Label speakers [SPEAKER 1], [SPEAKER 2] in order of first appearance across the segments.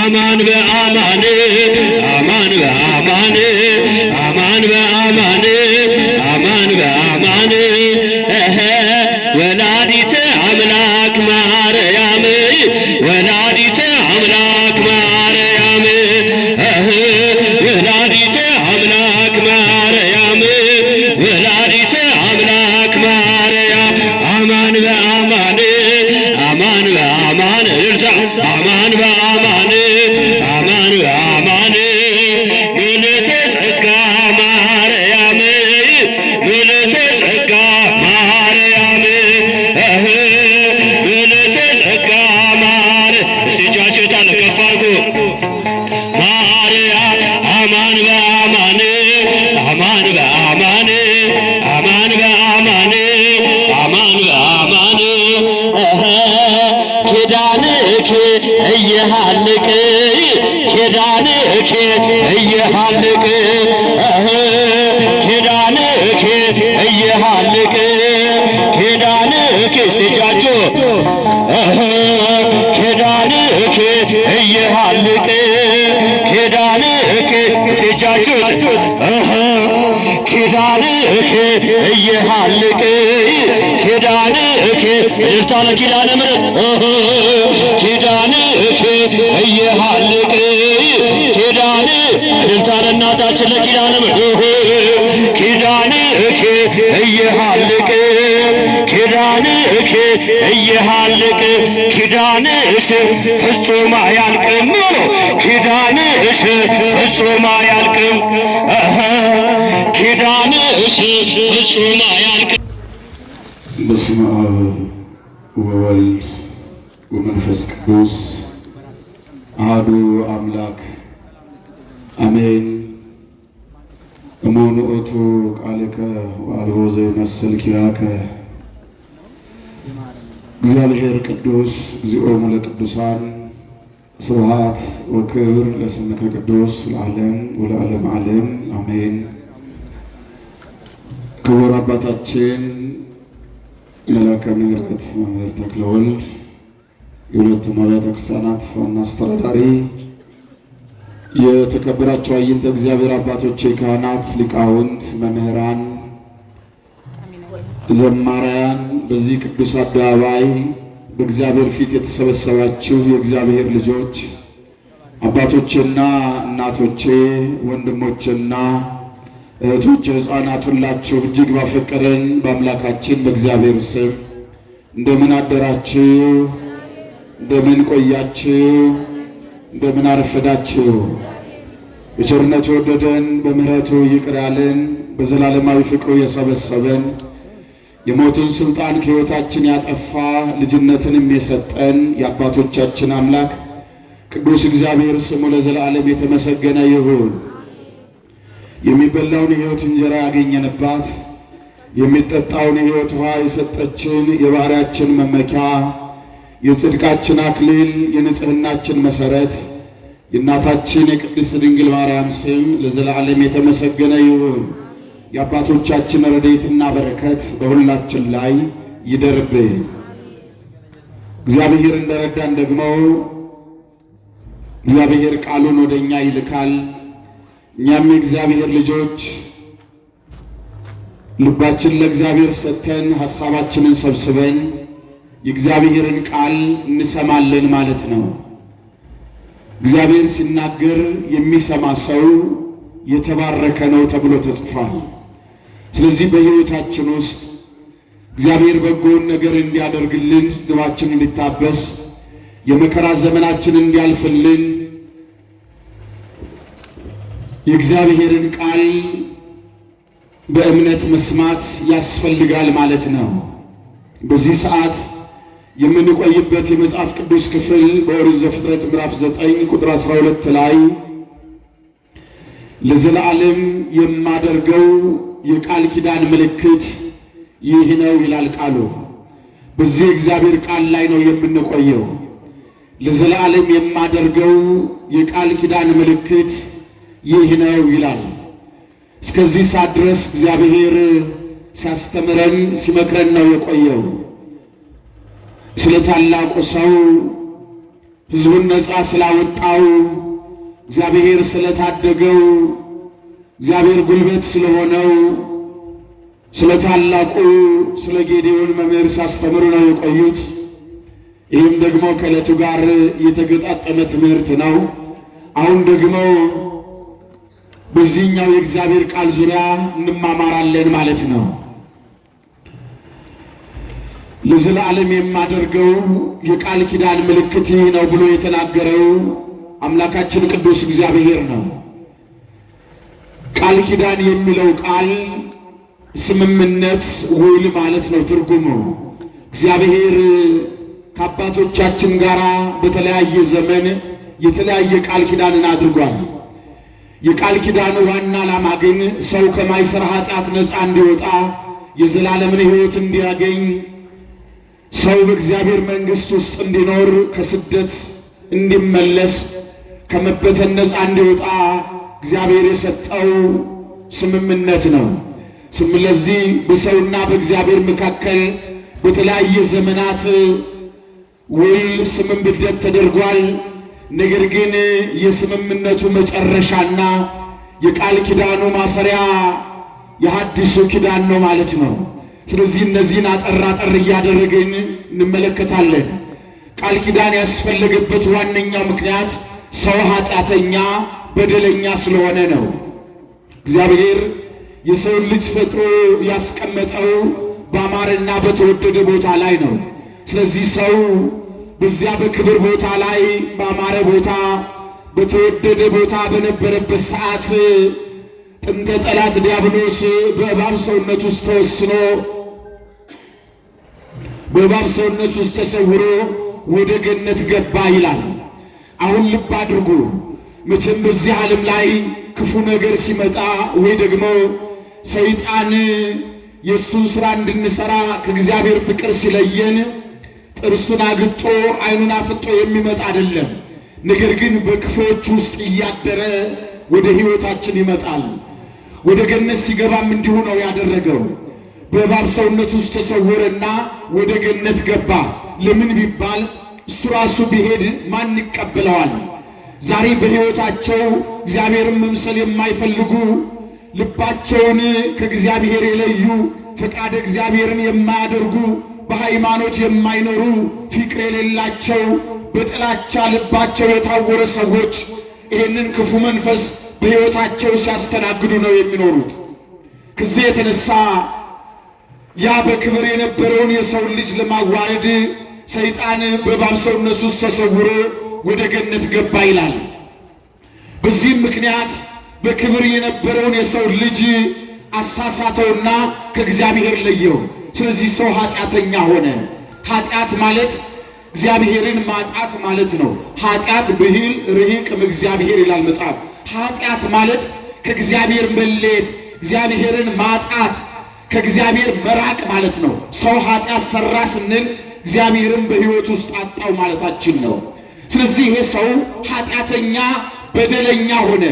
[SPEAKER 1] አማን በአማን አማን በአማን አማን በአማን አማን በአማን ወላዲተ አምላክ ማርያም ወላዲተ አምላክ ማርያም ወላዲተ አምላክ ማርያም ወላዲተ አምላክ ማርያም አማን በአማን አማን በአማን አማን በአማን አማን በአማን ምልዕተ ጸጋ ማርያም ምልዕተ ጸጋ ማርያም ምልዕተ ጸጋ ማርያም እስቲ እጃችሁን ከፍ አድርጉ ማርያም አማን በአማን አማን በአማን አማን በአማን አማን በአማን ኪዳንኪ እየሃልቅ ኪዳንኪ እየሃልቅ ኪዳንኪ እየሃልቅ ኪዳንኪ እስቲጃችሁ ኪዳንኪ እየሃልቅ ኪዳንኪ እስቲጃችሁ ኪዳንኪ እየሃልቅ ኪዳንኪ እልልታለ ኪዳነ ምሕረት ኪዳንኪ እየሃልቅ ኪዳን እልልታለ እናታችን ለኪዳነ ምሕረት ኪዳንኪ እየሃልቅ ኪዳንኪ እየሃልቅ ኪዳንሽ ፍጹም አያልቅም ብሎ ኪዳንሽ ፍጹም አያልቅም ኪዳንሽ ፍጹም አያልቅም።
[SPEAKER 2] በስመ አብ ወወልድ ወመንፈስ ቅዱስ አሐዱ አምላክ አሜን። እሙን ውእቱ ቃልከ ወአልቦ ዘይመስል ኪያከ እግዚአብሔር ቅዱስ እግዚኦሙ ለቅዱሳን ስብሐት ወክብር ለስምከ ቅዱስ ለዓለም ወለዓለመ ዓለም አሜን። ክቡር አባታችን መላከ ምሕረት መምህር ተክለወልድ የሁለቱም አብያተ ክርስቲያናት ዋና አስተዳዳሪ፣ የተከበራችሁ አይንተ እግዚአብሔር አባቶቼ ካህናት፣ ሊቃውንት፣ መምህራን፣ ዘማሪያን፣ በዚህ ቅዱስ አደባባይ በእግዚአብሔር ፊት የተሰበሰባችሁ የእግዚአብሔር ልጆች አባቶቼና እናቶቼ፣ ወንድሞቼና እህቶቼ፣ ሕፃናት ሁላችሁ እጅግ ባፈቀረን በአምላካችን በእግዚአብሔር ስም እንደምን አደራችሁ? እንደምን ቆያችሁ? እንደምን አረፈዳችሁ? በቸርነቱ የወደደን በምሕረቱ ይቅር ያለን በዘላለማዊ ፍቅሩ የሰበሰበን የሞትን ስልጣን ከሕይወታችን ያጠፋ ልጅነትንም የሰጠን የአባቶቻችን አምላክ ቅዱስ እግዚአብሔር ስሙ ለዘላለም የተመሰገነ ይሁን። የሚበላውን የሕይወት እንጀራ ያገኘንባት የሚጠጣውን የሕይወት ውሃ የሰጠችን የባሕርያችን መመኪያ የጽድቃችን አክሊል የንጽሕናችን መሠረት የእናታችን የቅድስት ድንግል ማርያም ስም ለዘላለም የተመሰገነ ይሁን። የአባቶቻችን ረድኤትና በረከት በሁላችን ላይ ይደርብን። እግዚአብሔር እንደረዳን ደግሞ እግዚአብሔር ቃሉን ወደኛ ይልካል። እኛም የእግዚአብሔር ልጆች ልባችን ለእግዚአብሔር ሰጥተን ሐሳባችንን ሰብስበን የእግዚአብሔርን ቃል እንሰማለን ማለት ነው። እግዚአብሔር ሲናገር የሚሰማ ሰው የተባረከ ነው ተብሎ ተጽፏል። ስለዚህ በሕይወታችን ውስጥ እግዚአብሔር በጎውን ነገር እንዲያደርግልን፣ ልባችን እንዲታበስ፣ የመከራ ዘመናችን እንዲያልፍልን የእግዚአብሔርን ቃል በእምነት መስማት ያስፈልጋል ማለት ነው። በዚህ ሰዓት የምንቆይበት የመጽሐፍ ቅዱስ ክፍል በኦሪት ዘፍጥረት ምዕራፍ 9 ቁጥር 12 ላይ ለዘላለም የማደርገው የቃል ኪዳን ምልክት ይህ ነው ይላል ቃሉ። በዚህ እግዚአብሔር ቃል ላይ ነው የምንቆየው። ለዘላለም የማደርገው የቃል ኪዳን ምልክት ይህ ነው ይላል። እስከዚህ ሰዓት ድረስ እግዚአብሔር ሲያስተምረን ሲመክረን ነው የቆየው። ስለ ታላቁ ሰው ሕዝቡን ነፃ ስላወጣው፣ እግዚአብሔር ስለታደገው፣ እግዚአብሔር ጉልበት ስለሆነው ስለ ታላቁ ስለ ጌዴዎን መምህር ሲያስተምሩ ነው የቆዩት። ይህም ደግሞ ከዕለቱ ጋር የተገጣጠመ ትምህርት ነው። አሁን ደግሞ በዚህኛው የእግዚአብሔር ቃል ዙሪያ እንማማራለን ማለት ነው። ለዘላለም የማደርገው የቃል ኪዳን ምልክት ይህ ነው ብሎ የተናገረው አምላካችን ቅዱስ እግዚአብሔር ነው። ቃል ኪዳን የሚለው ቃል ስምምነት፣ ውል ማለት ነው ትርጉሙ። እግዚአብሔር ከአባቶቻችን ጋር በተለያየ ዘመን የተለያየ ቃል ኪዳንን አድርጓል። የቃል ኪዳኑ ዋና ዓላማ ግን ሰው ከማይሰራ ኃጢአት ነፃ እንዲወጣ፣ የዘላለምን ሕይወት እንዲያገኝ፣ ሰው በእግዚአብሔር መንግሥት ውስጥ እንዲኖር፣ ከስደት እንዲመለስ፣ ከመበተን ነፃ እንዲወጣ እግዚአብሔር የሰጠው ስምምነት ነው። ስለዚህ በሰውና በእግዚአብሔር መካከል በተለያየ ዘመናት ውል ስምምነት ተደርጓል። ነገር ግን የስምምነቱ መጨረሻና የቃል ኪዳኑ ማሰሪያ የሐዲሱ ኪዳን ነው ማለት ነው። ስለዚህ እነዚህን አጠር እያደረግን እንመለከታለን። ቃል ኪዳን ያስፈለገበት ዋነኛው ምክንያት ሰው ኃጢአተኛ በደለኛ ስለሆነ ነው። እግዚአብሔር የሰውን ልጅ ፈጥሮ ያስቀመጠው በአማረና በተወደደ ቦታ ላይ ነው። ስለዚህ ሰው በዚያ በክብር ቦታ ላይ በአማረ ቦታ በተወደደ ቦታ በነበረበት ሰዓት ጥንተ ጠላት ዲያብሎስ በእባብ ሰውነት ውስጥ ተወስኖ በእባብ ሰውነት ውስጥ ተሰውሮ ወደ ገነት ገባ ይላል። አሁን ልብ አድርጉ። መቼም በዚህ ዓለም ላይ ክፉ ነገር ሲመጣ ወይ ደግሞ ሰይጣን የእሱን ሥራ እንድንሠራ ከእግዚአብሔር ፍቅር ሲለየን ጥርሱን አግጦ ዓይኑን አፍጦ የሚመጣ አይደለም። ነገር ግን በክፉዎች ውስጥ እያደረ ወደ ሕይወታችን ይመጣል። ወደ ገነት ሲገባም እንዲሁ ነው ያደረገው። በእባብ ሰውነት ውስጥ ተሰወረና ወደ ገነት ገባ። ለምን ቢባል እሱ ራሱ ቢሄድ ማን ይቀበለዋል? ዛሬ በሕይወታቸው እግዚአብሔርን መምሰል የማይፈልጉ ልባቸውን ከእግዚአብሔር የለዩ ፈቃደ እግዚአብሔርን የማያደርጉ በሃይማኖት የማይኖሩ ፍቅር የሌላቸው በጥላቻ ልባቸው የታወረ ሰዎች ይህንን ክፉ መንፈስ በሕይወታቸው ሲያስተናግዱ ነው የሚኖሩት። ከዚህ የተነሳ ያ በክብር የነበረውን የሰውን ልጅ ለማዋረድ ሰይጣን በእባብ ሰውነት ውስጥ ተሰውሮ ወደ ገነት ገባ ይላል። በዚህም ምክንያት በክብር የነበረውን የሰው ልጅ አሳሳተውና ከእግዚአብሔር ለየው። ስለዚህ ሰው ኃጢአተኛ ሆነ። ኃጢአት ማለት እግዚአብሔርን ማጣት ማለት ነው። ኃጢአት ብሂል ርሂቅም እግዚአብሔር ይላል መጽሐፍ። ኃጢአት ማለት ከእግዚአብሔር መለየት፣ እግዚአብሔርን ማጣት፣ ከእግዚአብሔር መራቅ ማለት ነው። ሰው ኃጢአት ሰራ ስንል እግዚአብሔርን በሕይወት ውስጥ አጣው ማለታችን ነው። ስለዚህ ይሄ ሰው ኃጢአተኛ በደለኛ ሆነ።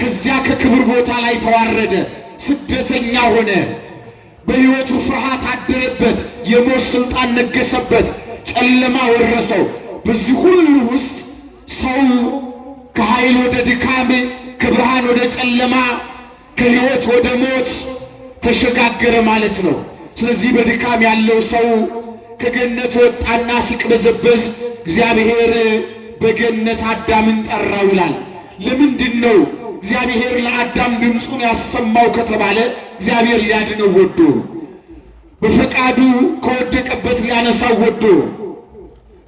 [SPEAKER 2] ከዚያ ከክብር ቦታ ላይ ተዋረደ፣ ስደተኛ ሆነ። በሕይወቱ ፍርሃት አደረበት፣ የሞት ሥልጣን ነገሰበት፣ ጨለማ ወረሰው። በዚህ ሁሉ ውስጥ ሰው ከኃይል ወደ ድካም፣ ከብርሃን ወደ ጨለማ፣ ከሕይወት ወደ ሞት ተሸጋገረ ማለት ነው። ስለዚህ በድካም ያለው ሰው ከገነት ወጣና ሲቅበዘበዝ እግዚአብሔር በገነት አዳምን ጠራው ይላል። ለምንድን ነው እግዚአብሔር ለአዳም ድምፁን ያሰማው ከተባለ እግዚአብሔር ሊያድነው ወዶ በፈቃዱ ከወደቀበት ሊያነሳው ወዶ።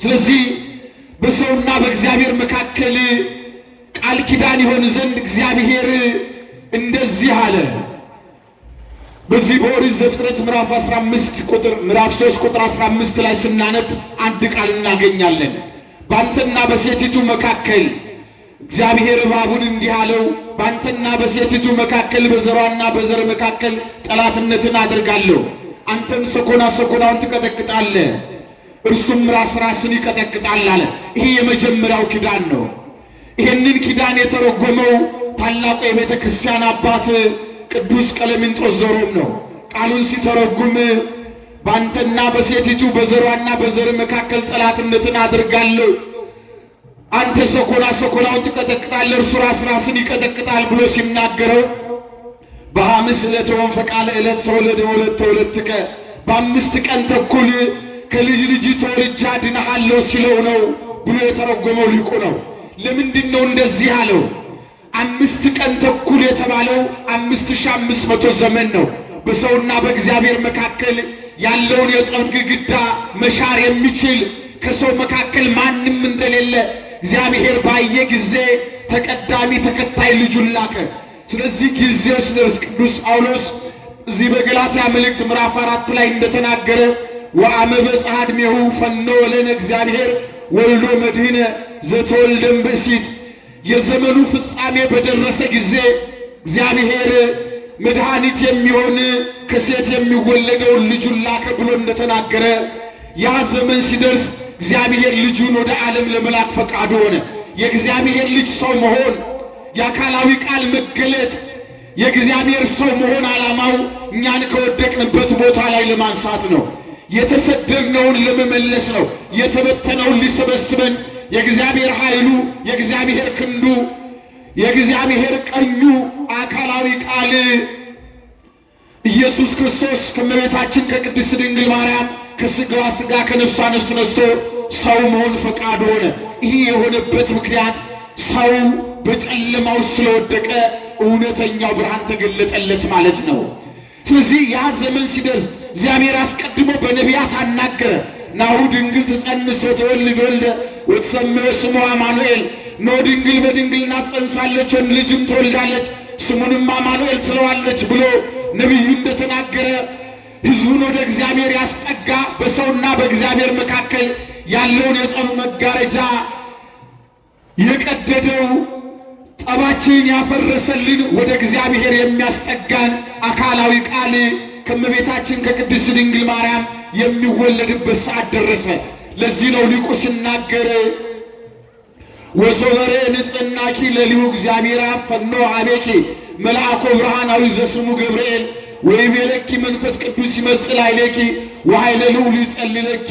[SPEAKER 2] ስለዚህ በሰውና በእግዚአብሔር መካከል ቃል ኪዳን ይሆን ዘንድ እግዚአብሔር እንደዚህ አለ። በዚህ በኦሪት ዘፍጥረት ምዕራፍ 3 ቁጥር 15 ላይ ስናነብ አንድ ቃል እናገኛለን። ባንተና በሴቲቱ መካከል እግዚአብሔር እባቡን እንዲህ አለው፣ ባንተና በሴቲቱ መካከል በዘሯና በዘር መካከል ጠላትነትን አድርጋለሁ። አንተም ሰኮናውን ትቀጠቅጣለህ፣ እርሱም ራስን ይቀጠቅጣል አለ። ይሄ የመጀመሪያው ኪዳን ነው። ይህንን ኪዳን የተረጎመው ታላቁ የቤተ ክርስቲያን አባት ቅዱስ ቀለሚንጦስ ዘሮም ነው። ቃሉን ሲተረጉም ባንተና በሴቲቱ በዘሯና በዘር መካከል ጠላትነትን አድርጋለሁ፣ አንተ ሰኮና ሰኮናውን ትቀጠቅጣለህ እርሱ ራስን ይቀጠቅጣል ብሎ ሲናገረው በሐምስ ዕለት ወንፈቃለ ዕለት ተወለደ ወለት ተወለድከ በ5 ቀን ተኩል ከልጅ ልጅ ተወልጄ አድንሃለሁ ሲለው ነው ብሎ የተረጎመው ሊቁ ነው። ለምንድን ነው እንደዚህ ያለው? 5 ቀን ተኩል የተባለው 5500 ዘመን ነው። በሰውና በእግዚአብሔር መካከል ያለውን የጸብ ግድግዳ መሻር የሚችል ከሰው መካከል ማንም እንደሌለ እግዚአብሔር ባየ ጊዜ ተቀዳሚ ተከታይ ልጁን ላከ። ስለዚህ ጊዜው ሲደርስ ቅዱስ ጳውሎስ እዚህ በገላትያ መልእክት ምዕራፍ 4 ላይ እንደተናገረ ወአመ በጽሐ ዕድሜሁ ፈነወ ለነ እግዚአብሔር ወልዶ መድኅነ ዘተወልደም ብእሲት የዘመኑ ፍጻሜ በደረሰ ጊዜ እግዚአብሔር መድኃኒት የሚሆን ከሴት የሚወለደውን ልጁን ላከ ብሎ እንደተናገረ ያ ዘመን ሲደርስ እግዚአብሔር ልጁን ወደ ዓለም ለመላክ ፈቃዱ ሆነ። የእግዚአብሔር ልጅ ሰው መሆን የአካላዊ ቃል መገለጥ የእግዚአብሔር ሰው መሆን ዓላማው እኛን ከወደቅንበት ቦታ ላይ ለማንሳት ነው። የተሰደድነውን ለመመለስ ነው። የተበተነውን ሊሰበስበን የእግዚአብሔር ኃይሉ የእግዚአብሔር ክንዱ የእግዚአብሔር ቀኙ አካላዊ ቃል ኢየሱስ ክርስቶስ ከእመቤታችን ከቅድስት ድንግል ማርያም ከሥጋዋ ሥጋ ከነፍሷ ነፍስ ነስቶ ሰው መሆን ፈቃዱ ሆነ። ይህ የሆነበት ምክንያት ሰው በጨለማው ስለወደቀ እውነተኛው ብርሃን ተገለጠለት ማለት ነው። ስለዚህ ያ ዘመን ሲደርስ እግዚአብሔር አስቀድሞ በነቢያት አናገረ። ናሁ ድንግል ትጸንስ ወትወልድ ወልደ ወትሰምዮ ስሙ አማኑኤል። ኖ ድንግል በድንግልና ትጸንሳለች ወንድ ልጅም ትወልዳለች ስሙንም አማኑኤል ትለዋለች ብሎ ነቢዩ እንደተናገረ ሕዝቡን ወደ እግዚአብሔር ያስጠጋ በሰውና በእግዚአብሔር መካከል ያለውን የጸብ መጋረጃ የቀደደው ጠባችንን ያፈረሰልን ወደ እግዚአብሔር የሚያስጠጋን አካላዊ ቃል ከእመቤታችን ከቅድስት ድንግል ማርያም የሚወለድበት ሰዓት ደረሰ። ለዚህ ነው ሊቁ ሲናገር ወሶበረ ንጽሕናኪ ለሊሁ እግዚአብሔር ፈኖ አቤኪ መልአኮ ብርሃናዊ ዘስሙ ገብርኤል ወይቤለኪ መንፈስ ቅዱስ ይመጽእ ላዕሌኪ ወኃይለ ልዑል ይጸልለኪ።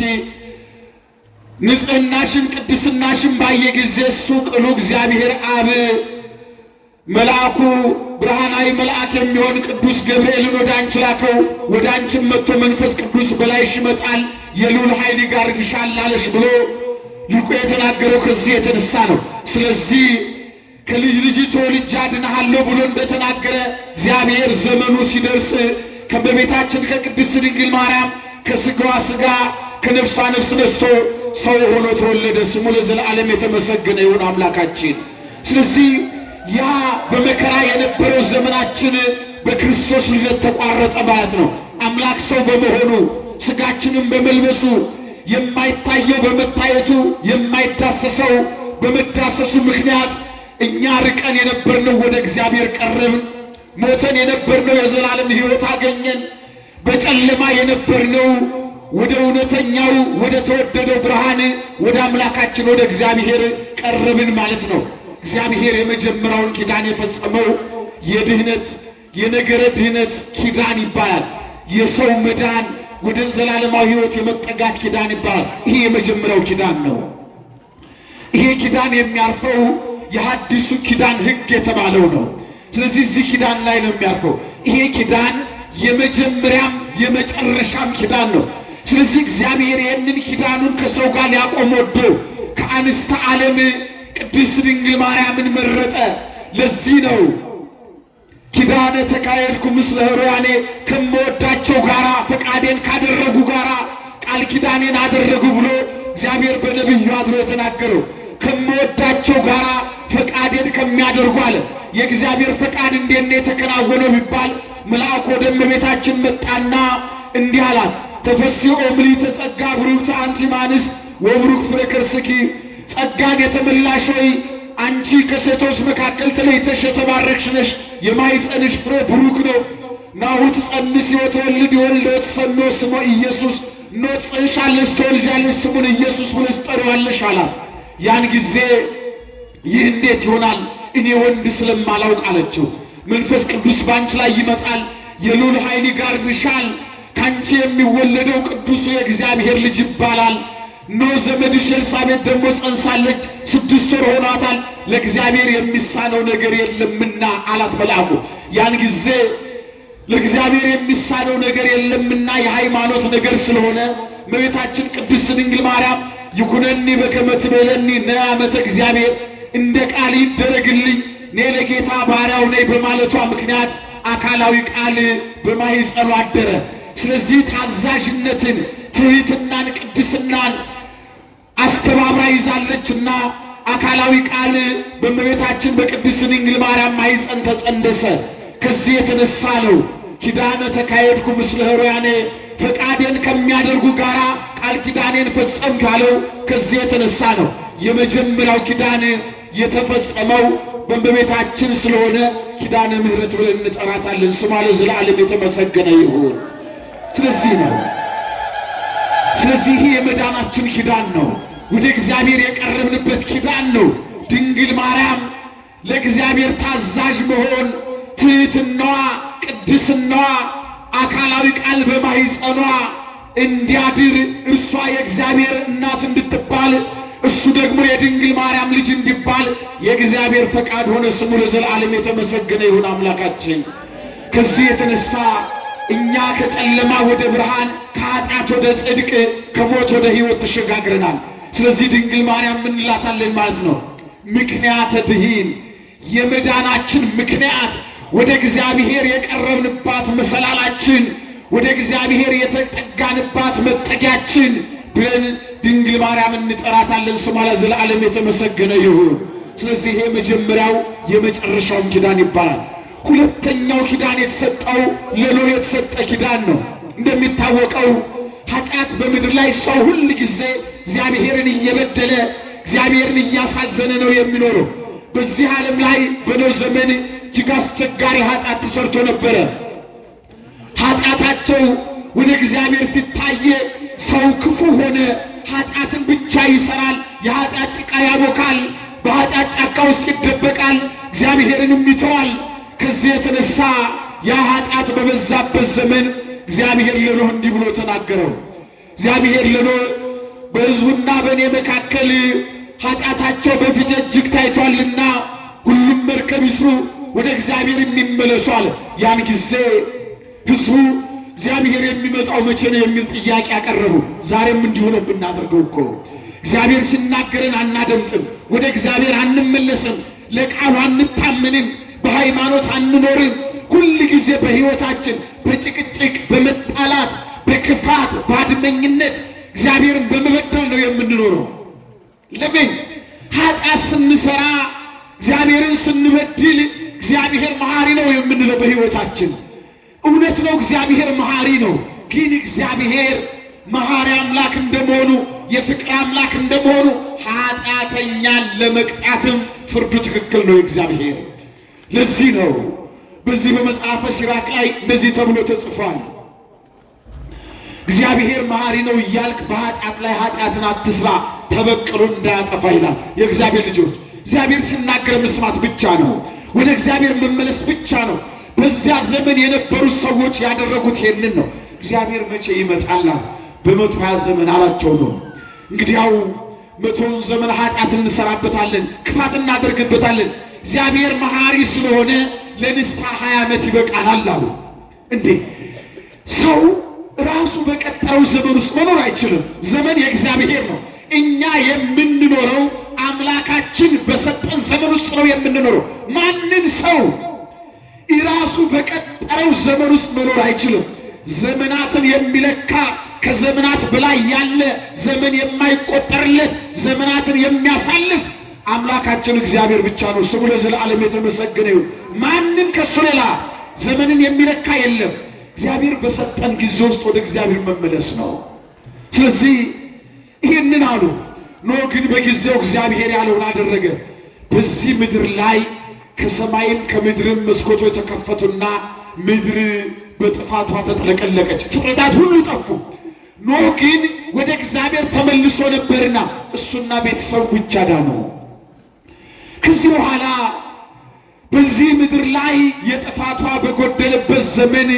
[SPEAKER 2] ንጽሕናሽን ቅድስናሽን ባየ ጊዜ እሱ ቅሉ እግዚአብሔር አብ መልአኩ ብርሃናዊ መልአክ የሚሆን ቅዱስ ገብርኤልን ወደ አንቺ ላከው። ወደ አንቺም መጥቶ መንፈስ ቅዱስ በላይሽ ይመጣል የልዑል ኃይል ይጋርድሻል አለሽ ብሎ ሊቁ የተናገረው ከዚህ የተነሳ ነው። ስለዚህ ከልጅ ልጅ ተወልጄ አድንሃለሁ ብሎ እንደተናገረ እግዚአብሔር ዘመኑ ሲደርስ ከእመቤታችን ከቅድስት ድንግል ማርያም ከሥጋዋ ሥጋ ከነፍሷ ነፍስ ነስቶ ሰው ሆኖ ተወለደ። ስሙ ለዘላለም የተመሰገነ ይሁን አምላካችን። ስለዚህ ያ በመከራ የነበረው ዘመናችን በክርስቶስ ልደት ተቋረጠ ማለት ነው። አምላክ ሰው በመሆኑ ሥጋችንን በመልበሱ የማይታየው በመታየቱ የማይዳሰሰው በመዳሰሱ ምክንያት እኛ ርቀን የነበርነው ወደ እግዚአብሔር ቀረብን። ሞተን የነበርነው የዘላለም ሕይወት አገኘን። በጨለማ የነበርነው ወደ እውነተኛው ወደ ተወደደው ብርሃን ወደ አምላካችን ወደ እግዚአብሔር ቀረብን ማለት ነው። እግዚአብሔር የመጀመሪያውን ኪዳን የፈጸመው የድህነት የነገረ ድህነት ኪዳን ይባላል። የሰው መዳን ወደ ዘላለማዊ ሕይወት የመጠጋት ኪዳን ይባላል። ይሄ የመጀመሪያው ኪዳን ነው። ይሄ ኪዳን የሚያርፈው የሐዲሱ ኪዳን ሕግ የተባለው ነው። ስለዚህ እዚህ ኪዳን ላይ ነው የሚያርፈው። ይሄ ኪዳን የመጀመሪያም የመጨረሻም ኪዳን ነው። ስለዚህ እግዚአብሔር ይህንን ኪዳኑን ከሰው ጋር ሊያቆም ወዶ ከአንስተ ዓለም ቅድስት ድንግል ማርያምን መረጠ። ለዚህ ነው ኪዳነ ተካሄድኩ ምስለ ሕሩያኔ ከምወዳቸው ጋራ ፈቃዴን ካደረጉ ጋራ ቃል ኪዳኔን አደረጉ ብሎ እግዚአብሔር በነቢዩ አድሮ የተናገረው። ከምወዳቸው ጋራ ፈቃዴን ከሚያደርጉ አለ። የእግዚአብሔር ፈቃድ እንዴት ነው የተከናወነው ቢባል መልአኩ ወደ እመቤታችን መጣና እንዲህ አላት፣ ተፈሥሒ ምልዕተ ጸጋ ቡሩክት አንቲ እምአንስት ወቡሩክ ፍሬ ከርሥኪ። ጸጋን የተመላሽ ሆይ አንቺ ከሴቶች መካከል ተለይተሽ የተባረክሽ ነሽ፣ የማኅፀንሽ ፍሬ ቡሩክ ነው። ናሁ ትጸንሲ ወትወልድ ወልደ ወትሰምዮ ስሞ ኢየሱስ። እነሆ ትጸንሻለሽ ትወልጃለሽ ስሙን ኢየሱስ ብለሽ ትጠሪዋለሽ አላት። ያን ጊዜ ይህ እንዴት ይሆናል እኔ ወንድ ስለማላውቅ አለችው። መንፈስ ቅዱስ ባንቺ ላይ ይመጣል፣ የልዑል ኃይል ይጋርድሻል፣ ካንቺ የሚወለደው ቅዱሱ የእግዚአብሔር ልጅ ይባላል። ኖህ ዘመድሽ ኤልሳቤጥ ደግሞ ጸንሳለች፣ 6 ወር ሆኗታል፣ ለእግዚአብሔር የሚሳነው ነገር የለምና አላት መልአኩ። ያን ጊዜ ለእግዚአብሔር የሚሳነው ነገር የለምና የሃይማኖት ነገር ስለሆነ እመቤታችን ቅድስት ድንግል ማርያም ይኩነኒ በከመ ትቤለኒ ነአመተ እግዚአብሔር፣ እንደ ቃል ይደረግልኝ እኔ ለጌታ ባሪያው ነኝ በማለቷ ምክንያት አካላዊ ቃል በማኅፀኗ አደረ። ስለዚህ ታዛዥነትን፣ ትሕትናን፣ ቅድስናን አስተባብራ ይዛለችና አካላዊ ቃል በእመቤታችን በቅድስት ድንግል ማርያም ማኅፀን ተጸነሰ። ከዚህ የተነሳ ነው ኪዳነ ተካሄድኩ ምስለ ኅሩያኔ፣ ፈቃዴን ከሚያደርጉ ጋራ ቃል ኪዳኔን ፈጸምኩ ያለው ከዚህ የተነሳ ነው። የመጀመሪያው ኪዳን የተፈጸመው በእመቤታችን ስለሆነ ኪዳነ ምሕረት ብለን እንጠራታለን። ስሟ ለዘላለም የተመሰገነ ይሁን። ስለዚህ ነው ይህ የመዳናችን ኪዳን ነው። ወደ እግዚአብሔር የቀረብንበት ኪዳን ነው። ድንግል ማርያም ለእግዚአብሔር ታዛዥ መሆን፣ ትሕትናዋ፣ ቅድስናዋ፣ አካላዊ ቃል በማኅፀኗ እንዲያድር እርሷ የእግዚአብሔር እናት እንድትባል እሱ ደግሞ የድንግል ማርያም ልጅ እንዲባል የእግዚአብሔር ፈቃድ ሆነ። ስሙ ለዘላለም የተመሰገነ ይሁን አምላካችን። ከዚህ የተነሳ እኛ ከጨለማ ወደ ብርሃን፣ ከኃጢአት ወደ ጽድቅ፣ ከሞት ወደ ሕይወት ተሸጋግረናል። ስለዚህ ድንግል ማርያም ምን እንላታለን ማለት ነው? ምክንያተ ድኂን፣ የመዳናችን ምክንያት፣ ወደ እግዚአብሔር የቀረብንባት መሰላላችን፣ ወደ እግዚአብሔር የተጠጋንባት መጠጊያችን ብለን ድንግል ማርያም እንጠራታለን። ስሟ ለዘላለም የተመሰገነ ይሁን። ስለዚህ ይሄ መጀመሪያው የመጨረሻውም ኪዳን ይባላል። ሁለተኛው ኪዳን የተሰጠው ለኖህ የተሰጠ ኪዳን ነው። እንደሚታወቀው ኃጢአት በምድር ላይ ሰው ሁል ጊዜ እግዚአብሔርን እየበደለ እግዚአብሔርን እያሳዘነ ነው የሚኖረው። በዚህ ዓለም ላይ በኖህ ዘመን እጅግ አስቸጋሪ ኃጢአት ተሰርቶ ነበረ። ኃጢአታቸው ወደ እግዚአብሔር ፊት ታየ። ሰው ክፉ ሆነ፣ ኃጢአትን ብቻ ይሰራል፣ የኃጢአት ጭቃ ያቦካል፣ በኃጢአት ጫካ ውስጥ ይደበቃል፣ እግዚአብሔርንም ይተዋል። ከዚህ የተነሳ ያ ኃጢአት በበዛበት ዘመን እግዚአብሔር ለኖህ እንዲህ ብሎ ተናገረው። እግዚአብሔር ለኖህ በሕዝቡና በእኔ መካከል ኃጢአታቸው በፊት እጅግ ታይቷልና ሁሉም መርከብ ይስሩ፣ ወደ እግዚአብሔር የሚመለሱ አለ። ያን ጊዜ ሕዝቡ እግዚአብሔር የሚመጣው መቼ ነው የሚል ጥያቄ ያቀረቡ። ዛሬም እንዲሁ ነው ብናደርገው እኮ እግዚአብሔር ሲናገረን አናደምጥም፣ ወደ እግዚአብሔር አንመለስም፣ ለቃሉ አንታመንም፣ በሃይማኖት አንኖርም። ሁል ጊዜ በሕይወታችን በጭቅጭቅ፣ በመጣላት፣ በክፋት፣ በአድመኝነት እግዚአብሔርን በመበደል ነው የምንኖረው። ለምን? ኃጢአት ስንሰራ እግዚአብሔርን ስንበድል እግዚአብሔር መሐሪ ነው የምንለው በሕይወታችን። እውነት ነው፣ እግዚአብሔር መሐሪ ነው። ግን እግዚአብሔር መሐሪ አምላክ እንደመሆኑ የፍቅር አምላክ እንደመሆኑ ኃጢአተኛን ለመቅጣትም ፍርዱ ትክክል ነው እግዚአብሔር። ለዚህ ነው በዚህ በመጽሐፈ ሲራክ ላይ እንደዚህ ተብሎ ተጽፏል። እግዚአብሔር መሐሪ ነው እያልክ በኃጢአት ላይ ኃጢአትን አትስራ፣ ተበቅሎ እንዳያጠፋ ይላል። የእግዚአብሔር ልጆች እግዚአብሔር ሲናገር መስማት ብቻ ነው፣ ወደ እግዚአብሔር መመለስ ብቻ ነው። በዚያ ዘመን የነበሩት ሰዎች ያደረጉት ይሄንን ነው። እግዚአብሔር መቼ ይመጣል? በ120 ዘመን አላቸው ነው። እንግዲያው 100ውን ዘመን ኃጢአት እንሰራበታለን፣ ክፋት እናደርግበታለን። እግዚአብሔር መሐሪ ስለሆነ ለንስሐ 20 ዓመት ይበቃናል አሉ። እንዴ ሰው ራሱ በቀጠረው ዘመን ውስጥ መኖር አይችልም። ዘመን የእግዚአብሔር ነው። እኛ የምንኖረው አምላካችን በሰጠን ዘመን ውስጥ ነው የምንኖረው። ማንም ሰው ራሱ በቀጠረው ዘመን ውስጥ መኖር አይችልም። ዘመናትን የሚለካ ከዘመናት በላይ ያለ ዘመን የማይቆጠርለት ዘመናትን የሚያሳልፍ አምላካችን እግዚአብሔር ብቻ ነው። ስሙ ለዘላለም የተመሰገነ ይሁን። ማንም ከሱ ሌላ ዘመንን የሚለካ የለም። እግዚአብሔር በሰጠን ጊዜ ውስጥ ወደ እግዚአብሔር መመለስ ነው። ስለዚህ ይህንን አሉ። ኖህ ግን በጊዜው እግዚአብሔር ያለውን አደረገ። በዚህ ምድር ላይ ከሰማይም ከምድርም መስኮቶች ተከፈቱና ምድር በጥፋቷ ተጥለቀለቀች፣ ፍጥረታት ሁሉ ጠፉ። ኖህ ግን ወደ እግዚአብሔር ተመልሶ ነበርና እሱና ቤተሰቡ ብቻ ዳኑ። ከዚህ በኋላ በዚህ ምድር ላይ የጥፋቷ በጎደለበት ዘመን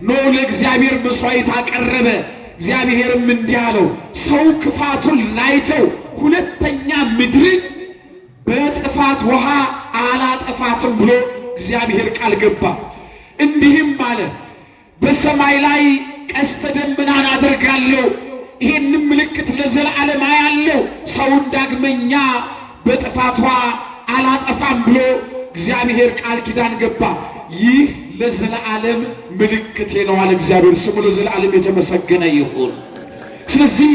[SPEAKER 2] ኖህ ለእግዚአብሔር መስዋዕት አቀረበ። እግዚአብሔርም እንዲህ አለው፣ ሰው ክፋቱን ላይተው ሁለተኛ ምድርን በጥፋት ውሃ አላጠፋትም ብሎ እግዚአብሔር ቃል ገባ። እንዲህም አለ፣ በሰማይ ላይ ቀስተ ደመናን አደርጋለሁ፣ ይህንም ምልክት ለዘላለም አያለው፣ ሰውን ዳግመኛ በጥፋት ውሃ አላጠፋም ብሎ እግዚአብሔር ቃል ኪዳን ገባ። ይህ ለዘላለም ምልክቴ ነው አለ እግዚአብሔር። ስሙ ለዘላለም የተመሰገነ ይሁን። ስለዚህ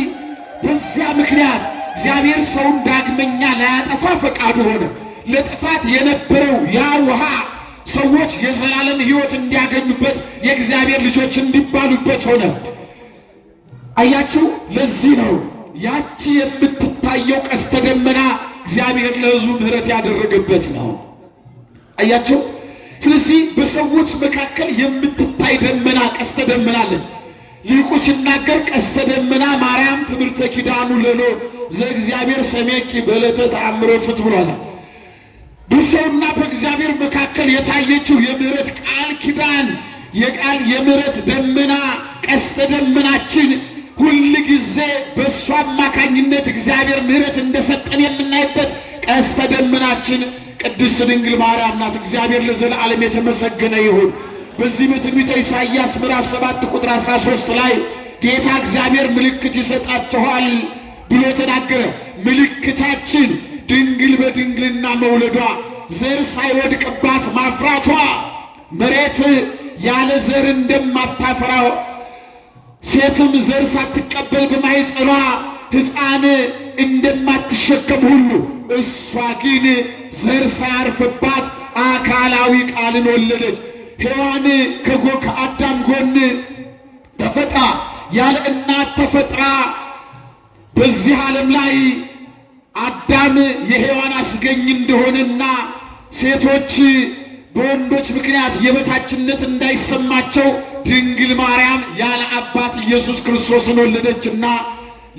[SPEAKER 2] በዚያ ምክንያት እግዚአብሔር ሰውን ዳግመኛ ላያጠፋ ፈቃዱ ሆነ። ለጥፋት የነበረው ያ ውሃ ሰዎች የዘላለም ሕይወት እንዲያገኙበት የእግዚአብሔር ልጆች እንዲባሉበት ሆነ። አያችሁ፣ ለዚህ ነው ያቺ የምትታየው ቀስተ ደመና እግዚአብሔር ለሕዝቡ ምሕረት ያደረገበት ነው። አያችሁ፣ ስለዚህ በሰዎች መካከል የምትታይ ደመና ቀስተ ደመና አለች። ሊቁ ሲናገር ቀስተ ደመና ማርያም ትምህርተ ኪዳኑ ለሎ ዘእግዚአብሔር ሰሜኪ በዕለተ ተአምሮ ፍት ብሏታል። በሰውና በእግዚአብሔር መካከል የታየችው የምህረት ቃል ኪዳን የቃል የምህረት ደመና ቀስተ ደመናችን ሁል ጊዜ በእሷ አማካኝነት እግዚአብሔር ምህረት እንደሰጠን የምናይበት ቀስተ ደመናችን ቅድስት ድንግል ማርያም ናት። እግዚአብሔር ለዘላለም የተመሰገነ ይሁን። በዚህ በትንቢተ ኢሳይያስ ምዕራፍ 7 ቁጥር 13 ላይ ጌታ እግዚአብሔር ምልክት ይሰጣችኋል ብሎ ተናገረ። ምልክታችን ድንግል በድንግልና መውለዷ፣ ዘር ሳይወድቅባት ማፍራቷ፣ መሬት ያለ ዘር እንደማታፈራው ሴትም ዘር ሳትቀበል በማኅፀኗ ሕፃን እንደማትሸከም ሁሉ እሷ ግን ዘር ሳያርፍባት አካላዊ ቃልን ወለደች። ሔዋን ከአዳም ጎን ተፈጥራ ያለ እናት ተፈጥራ በዚህ ዓለም ላይ አዳም የሔዋን አስገኝ እንደሆነና ሴቶች በወንዶች ምክንያት የበታችነት እንዳይሰማቸው ድንግል ማርያም ያለ አባት ኢየሱስ ክርስቶስን ወለደችና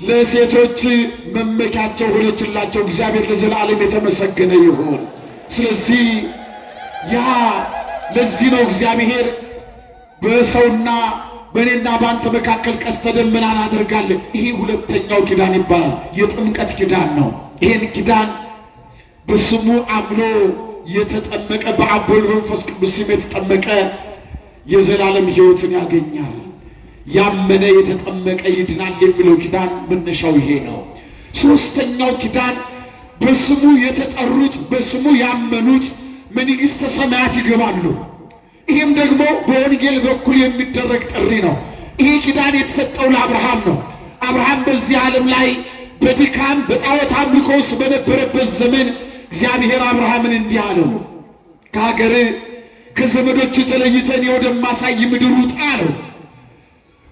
[SPEAKER 2] ለሴቶች መመኪያቸው ሆነችላቸው። እግዚአብሔር ለዘላለም የተመሰገነ ይሁን። ስለዚህ ለዚህ ነው እግዚአብሔር በሰውና በእኔና በአንተ መካከል ቀስተ ደመናን አደርጋለሁ። ይሄ ሁለተኛው ኪዳን ይባላል። የጥምቀት ኪዳን ነው። ይሄን ኪዳን በስሙ አምኖ የተጠመቀ በአብ ወልድ በመንፈስ ቅዱስ ስም የተጠመቀ የዘላለም ሕይወትን ያገኛል። ያመነ የተጠመቀ ይድናል የሚለው ኪዳን መነሻው ይሄ ነው። ሶስተኛው ኪዳን በስሙ የተጠሩት በስሙ ያመኑት መንግሥተ ሰማያት ይገባሉ። ይህም ደግሞ በወንጌል በኩል የሚደረግ ጥሪ ነው። ይሄ ኪዳን የተሰጠው ለአብርሃም ነው። አብርሃም በዚህ ዓለም ላይ በድካም በጣዖት አምልኮ ውስጥ በነበረበት ዘመን እግዚአብሔር አብርሃምን እንዲህ አለው፣ ከሀገር ከዘመዶቹ ተለይተን ወደማሳይ ምድር ውጣ አለው።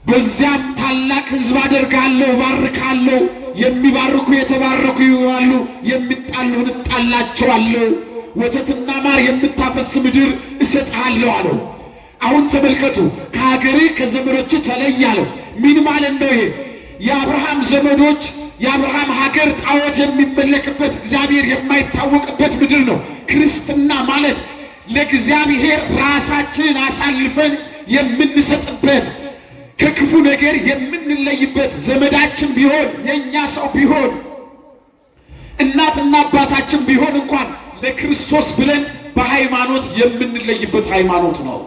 [SPEAKER 2] በዚያም ታላቅ ሕዝብ አደርጋለሁ፣ ባርካለሁ፣ የሚባርኩ የተባረኩ ይሆናሉ፣ የሚጣሉን እጣላቸዋለሁ፣ ወተትና ማር የምታፈስ ምድር እሰጥሃለሁ አለው። አሁን ተመልከቱ፣ ከሀገርህ ከዘመዶች ተለይ አለው። ምን ማለት ነው ይሄ? የአብርሃም ዘመዶች የአብርሃም ሀገር ጣዖት የሚመለክበት እግዚአብሔር የማይታወቅበት ምድር ነው። ክርስትና ማለት ለእግዚአብሔር ራሳችንን አሳልፈን የምንሰጥበት፣ ከክፉ ነገር የምንለይበት፣ ዘመዳችን ቢሆን የእኛ ሰው ቢሆን እናትና አባታችን ቢሆን እንኳን ለክርስቶስ ብለን በሃይማኖት የምንለይበት ሃይማኖት ነው።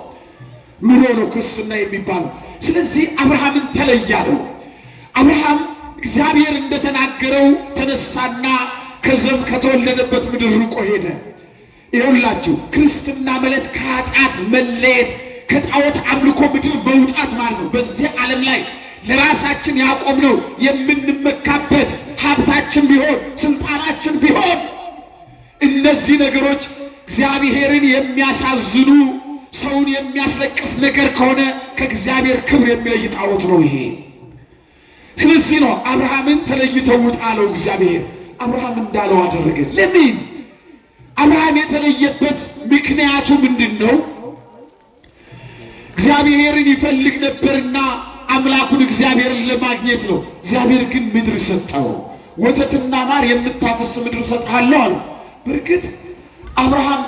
[SPEAKER 2] ምሮ ነው ክርስትና የሚባለው። ስለዚህ አብርሃምን ተለያለው። አብርሃም እግዚአብሔር እንደተናገረው ተነሳና ከተወለደበት ምድር ርቆ ሄደ። ይኸውላችሁ ክርስትና ማለት ከኃጢአት መለየት፣ ከጣዖት አምልኮ ምድር መውጣት ማለት ነው። በዚህ ዓለም ላይ ለራሳችን ያቆምነው የምንመካበት ሀብታችን ቢሆን ስልጣናችን ቢሆን እነዚህ ነገሮች እግዚአብሔርን የሚያሳዝኑ ሰውን የሚያስለቅስ ነገር ከሆነ ከእግዚአብሔር ክብር የሚለይ ጣዖት ነው ይሄ። ስለዚህ ነው አብርሃምን ተለይተው ውጣ አለው እግዚአብሔር። አብርሃም እንዳለው አደረገ። ለምን? አብርሃም የተለየበት ምክንያቱ ምንድን ነው? እግዚአብሔርን ይፈልግ ነበርና አምላኩን እግዚአብሔርን ለማግኘት ነው። እግዚአብሔር ግን ምድር ሰጠው። ወተትና ማር የምታፈስ ምድር ሰጥሃለሁ አለው። በእርግጥ አብርሃም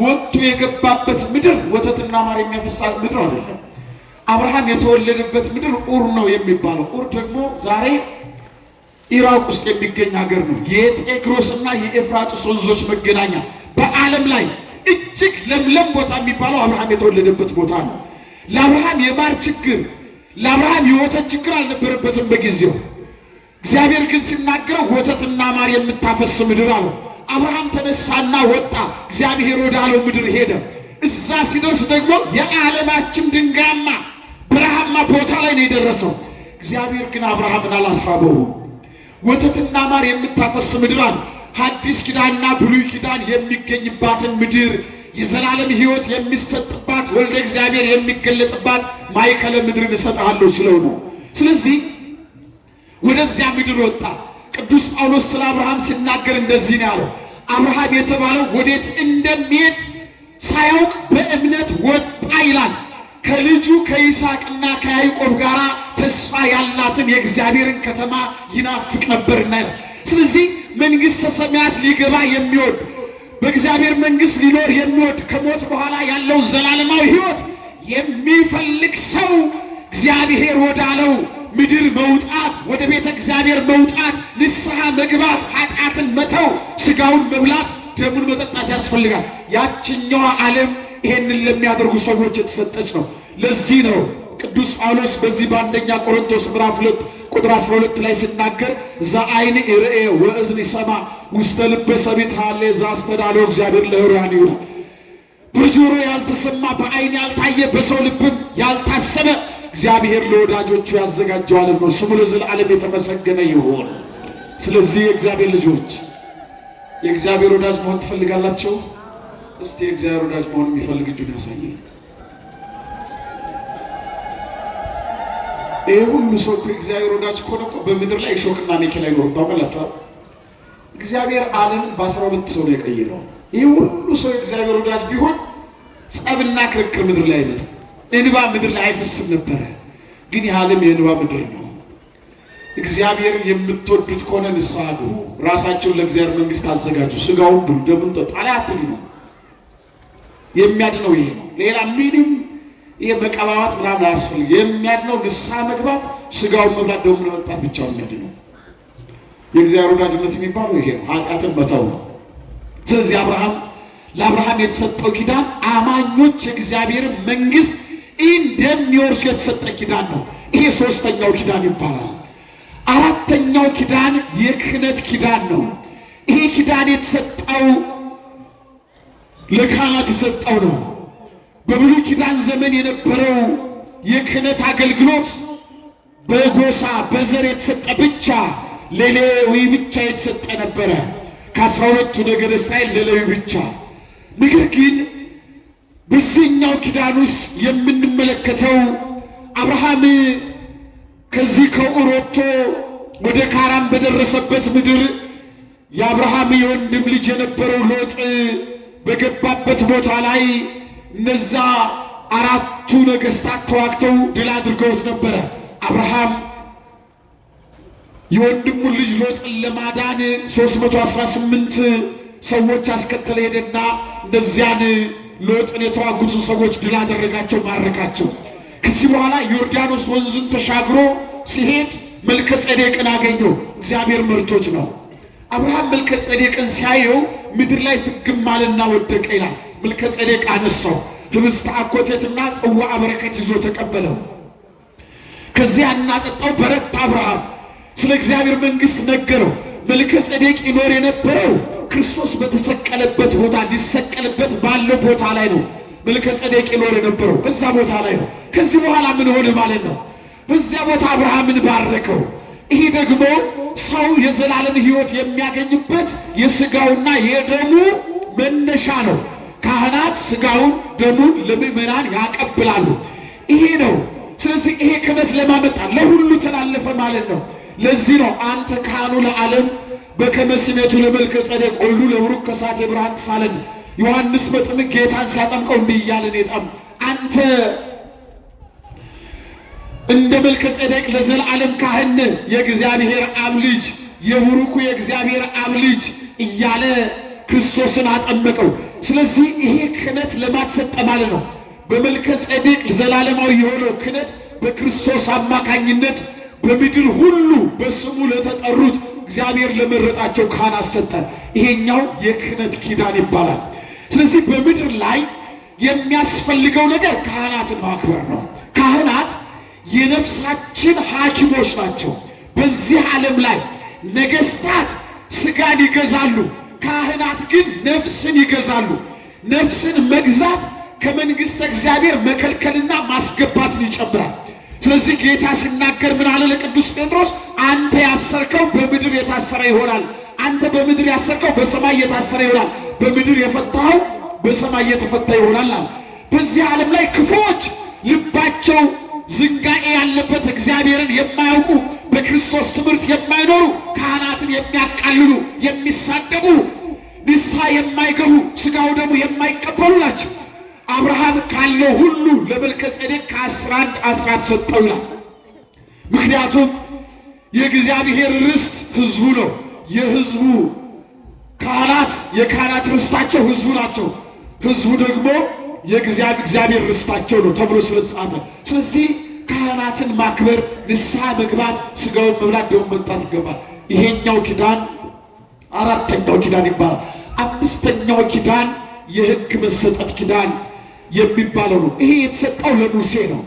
[SPEAKER 2] ወጥቶ የገባበት ምድር ወተትና ማር የሚያፈሳ ምድር አይደለም። አብርሃም የተወለደበት ምድር ኡር ነው የሚባለው። ኡር ደግሞ ዛሬ ኢራቅ ውስጥ የሚገኝ ሀገር ነው። የጤግሮስና የኤፍራጥስ ወንዞች መገናኛ፣ በዓለም ላይ እጅግ ለምለም ቦታ የሚባለው አብርሃም የተወለደበት ቦታ ነው። ለአብርሃም የማር ችግር፣ ለአብርሃም የወተት ችግር አልነበረበትም በጊዜው። እግዚአብሔር ግን ሲናገረው ወተትና ማር የምታፈስ ምድር አለው። አብርሃም ተነሳና ወጣ፣ እግዚአብሔር ወዳለው ምድር ሄደ። እዛ ሲደርስ ደግሞ የዓለማችን ድንጋያማ በረሃማ ቦታ ላይ ነው የደረሰው። እግዚአብሔር ግን አብርሃምን አላስራበውም። ወተትና ማር የምታፈስ ምድር አለ። ሐዲስ ኪዳንና ብሉይ ኪዳን የሚገኝባትን ምድር፣ የዘላለም ሕይወት የሚሰጥባት፣ ወልደ እግዚአብሔር የሚገለጥባት ማእከለ ምድርን እሰጥሃለሁ ሲለው ነው። ስለዚህ ወደዚያ ምድር ወጣ። ቅዱስ ጳውሎስ ስለ አብርሃም ሲናገር እንደዚህ ነው ያለው። አብርሃም የተባለው ወዴት እንደሚሄድ ሳያውቅ በእምነት ወጣ ይላል። ከልጁ ከይስሐቅና ከያዕቆብ ጋር ተስፋ ያላትን የእግዚአብሔርን ከተማ ይናፍቅ ነበርና ይላል። ስለዚህ መንግሥተ ሰማያት ሊገባ የሚወድ በእግዚአብሔር መንግሥት ሊኖር የሚወድ ከሞት በኋላ ያለውን ዘላለማዊ ሕይወት የሚፈልግ ሰው እግዚአብሔር ወዳለው ምድር መውጣት፣ ወደ ቤተ እግዚአብሔር መውጣት፣ ንስሐ መግባት፣ ኃጢአትን መተው፣ ሥጋውን መብላት፣ ደሙን መጠጣት ያስፈልጋል። ያችኛዋ ዓለም ይሄንን ለሚያደርጉ ሰዎች የተሰጠች ነው። ለዚህ ነው ቅዱስ ጳውሎስ በዚህ በአንደኛ ቆሮንቶስ ምዕራፍ 2 ቁጥር 12 ላይ ሲናገር ዘአይን ይርኤ ወእዝን ይሰማ ውስተ ልበ ሰቢት ሃሌ ዘአስተዳለው እግዚአብሔር ለሕሩያን ይላል። በጆሮ ያልተሰማ በአይን ያልታየ በሰው ልብም ያልታሰበ እግዚአብሔር ለወዳጆቹ ያዘጋጀው ዓለም ነው። ስሙ ለዘላለም የተመሰገነ ይሁን። ስለዚህ የእግዚአብሔር ልጆች የእግዚአብሔር ወዳጅ መሆን ትፈልጋላችሁ? እስቲ የእግዚአብሔር ወዳጅ መሆን የሚፈልግ እጁን ያሳየኝ። ይሄ ሁሉ ሰው እኮ እግዚአብሔር ወዳጅ ከሆነ እኮ በምድር ላይ እሾክና አሜከላ አይኖርም። ታውቃላችሁ? እግዚአብሔር ዓለምን በ12 ሰው ነው የቀየረው። ይሄ ሁሉ ሰው የእግዚአብሔር ወዳጅ ቢሆን ጸብና ክርክር ምድር ላይ አይመጣም። እንባ ምድር ላይ አይፈስም ነበረ። ግን ይህ ዓለም የእንባ ምድር ነው። እግዚአብሔርን የምትወዱት ከሆነ ንስሐ ግቡ፣ ራሳቸውን ለእግዚአብሔር መንግሥት አዘጋጁ፣ ሥጋውን ብሉ፣ ደሙን ጠጡ። አላትሉ ነው የሚያድነው። ይሄ ነው። ሌላ ምንም ይሄ መቀባባት ምናምን አያስፈልግም። የሚያድነው ንስሐ መግባት፣ ሥጋውን መብላት፣ ደሙን መጠጣት ብቻውን የሚያድነው። የእግዚአብሔር ወዳጅነት የሚባለው ይሄ ነው፣ ኃጢአትን መተው ነው። ስለዚህ ለአብርሃም የተሰጠው ኪዳን አማኞች የእግዚአብሔርን መንግሥት እንደሚወርሱ የተሰጠ ኪዳን ነው። ይሄ ሦስተኛው ኪዳን ይባላል። አራተኛው ኪዳን የክህነት ኪዳን ነው። ይሄ ኪዳን የተሰጠው ለካህናት የተሰጠው ነው። በብሉይ ኪዳን ዘመን የነበረው የክህነት አገልግሎት በጎሳ በዘር የተሰጠ ብቻ፣ ለሌዊ ብቻ የተሰጠ ነበረ። ከ12ቱ ነገደ እስራኤል ለሌዊ ብቻ። ነገር ግን በዚህኛው ኪዳን ውስጥ የምንመለከተው አብርሃም ከዚህ ከኡር ወጥቶ ወደ ካራን በደረሰበት ምድር የአብርሃም የወንድም ልጅ የነበረው ሎጥ በገባበት ቦታ ላይ እነዛ 4ቱ ነገሥታት ተዋግተው ድል አድርገውት ነበረ። አብርሃም የወንድሙን ልጅ ሎጥን ለማዳን 318 ሰዎች አስከተለ ሄደና እነዚያን ሎጥን የተዋጉትን ሰዎች ድል አደረጋቸው፣ ማረካቸው። ከዚህ በኋላ ዮርዳኖስ ወንዝን ተሻግሮ ሲሄድ መልከ ጼዴቅን አገኘው። እግዚአብሔር መርቶት ነው። አብርሃም መልከ ጼዴቅን ሲያየው ምድር ላይ ፍግም አለና ወደቀ ይላል። መልከ ጼዴቅ አነሳው፣ ህብስተ አኮቴትና ጽዋ በረከት ይዞ ተቀበለው። ከዚያ እናጠጣው፣ በረታ። አብርሃም ስለ እግዚአብሔር መንግሥት ነገረው። መልከ ጼዴቅ ይኖር የነበረው ክርስቶስ በተሰቀለበት ቦታ ሊሰቀልበት ባለው ቦታ ላይ ነው። መልከ ጼዴቅ ይኖር የነበረው በዛ ቦታ ላይ ነው። ከዚህ በኋላ ምን ሆነ ማለት ነው? በዚያ ቦታ አብርሃምን ባረከው። ይሄ ደግሞ ሰው የዘላለም ሕይወት የሚያገኝበት የሥጋውና የደሙ መነሻ ነው። ካህናት ሥጋውን ደሙን ለምእመናን ያቀብላሉ። ይሄ ነው። ስለዚህ ይሄ ክህነት ለማመጣ ለሁሉ ተላለፈ ማለት ነው። ለዚህ ነው አንተ ካህኑ ለዓለም በከመ ሲመቱ ለመልከ ጼዴቅ ወልዱ ለብሩክ ከሳቴ ብርሃን ተሳለን። ዮሐንስ መጥምቅ ጌታን ሲያጠምቀው እንዲህ እያለ ነው አንተ እንደ መልከ ጼዴቅ ለዘላለም ካህን የእግዚአብሔር አብ ልጅ የብሩኩ የእግዚአብሔር አብ ልጅ እያለ ክርስቶስን አጠመቀው። ስለዚህ ይሄ ክህነት ለማትሰጠ ማለት ነው። በመልከ ጼዴቅ ዘላለማዊ የሆነው ክህነት በክርስቶስ አማካኝነት በምድር ሁሉ በስሙ ለተጠሩት እግዚአብሔር ለመረጣቸው ካህናት ሰጠ። ይሄኛው የክህነት ኪዳን ይባላል። ስለዚህ በምድር ላይ የሚያስፈልገው ነገር ካህናትን ማክበር ነው። ካህናት የነፍሳችን ሐኪሞች ናቸው። በዚህ ዓለም ላይ ነገሥታት ሥጋን ይገዛሉ፣ ካህናት ግን ነፍስን ይገዛሉ። ነፍስን መግዛት ከመንግሥተ እግዚአብሔር መከልከልና ማስገባትን ይጨምራል። ስለዚህ ጌታ ሲናገር ምን አለ ለቅዱስ ጴጥሮስ? አንተ ያሰርከው በምድር የታሰረ ይሆናል፣ አንተ በምድር ያሰርከው በሰማይ የታሰረ ይሆናል፣ በምድር የፈታኸው በሰማይ የተፈታ ይሆናል አለ። በዚህ ዓለም ላይ ክፉዎች ልባቸው ዝንጋኤ ያለበት እግዚአብሔርን የማያውቁ በክርስቶስ ትምህርት የማይኖሩ ካህናትን የሚያቃልሉ የሚሳደቡ ንስሐ የማይገቡ ሥጋው ደግሞ የማይቀበሉ ናቸው። አብርሃም ካለው ሁሉ ለመልከ ጼዴቅ ከ11 አስራት ሰጠው ይላል። ምክንያቱም የእግዚአብሔር ርስት ሕዝቡ ነው። የሕዝቡ ካህናት የካህናት ርስታቸው ሕዝቡ ናቸው። ሕዝቡ ደግሞ የእግዚአብሔር ርስታቸው ነው ተብሎ ስለተጻፈ፣ ስለዚህ ካህናትን ማክበር፣ ንስሐ መግባት፣ ሥጋውን መብላት፣ ደሙን መጠጣት ይገባል። ይሄኛው ኪዳን አራተኛው ኪዳን ይባላል። አምስተኛው ኪዳን የሕግ መሰጠት ኪዳን የሚባለው ነው። ይሄ የተሰጠው ለሙሴ ነው።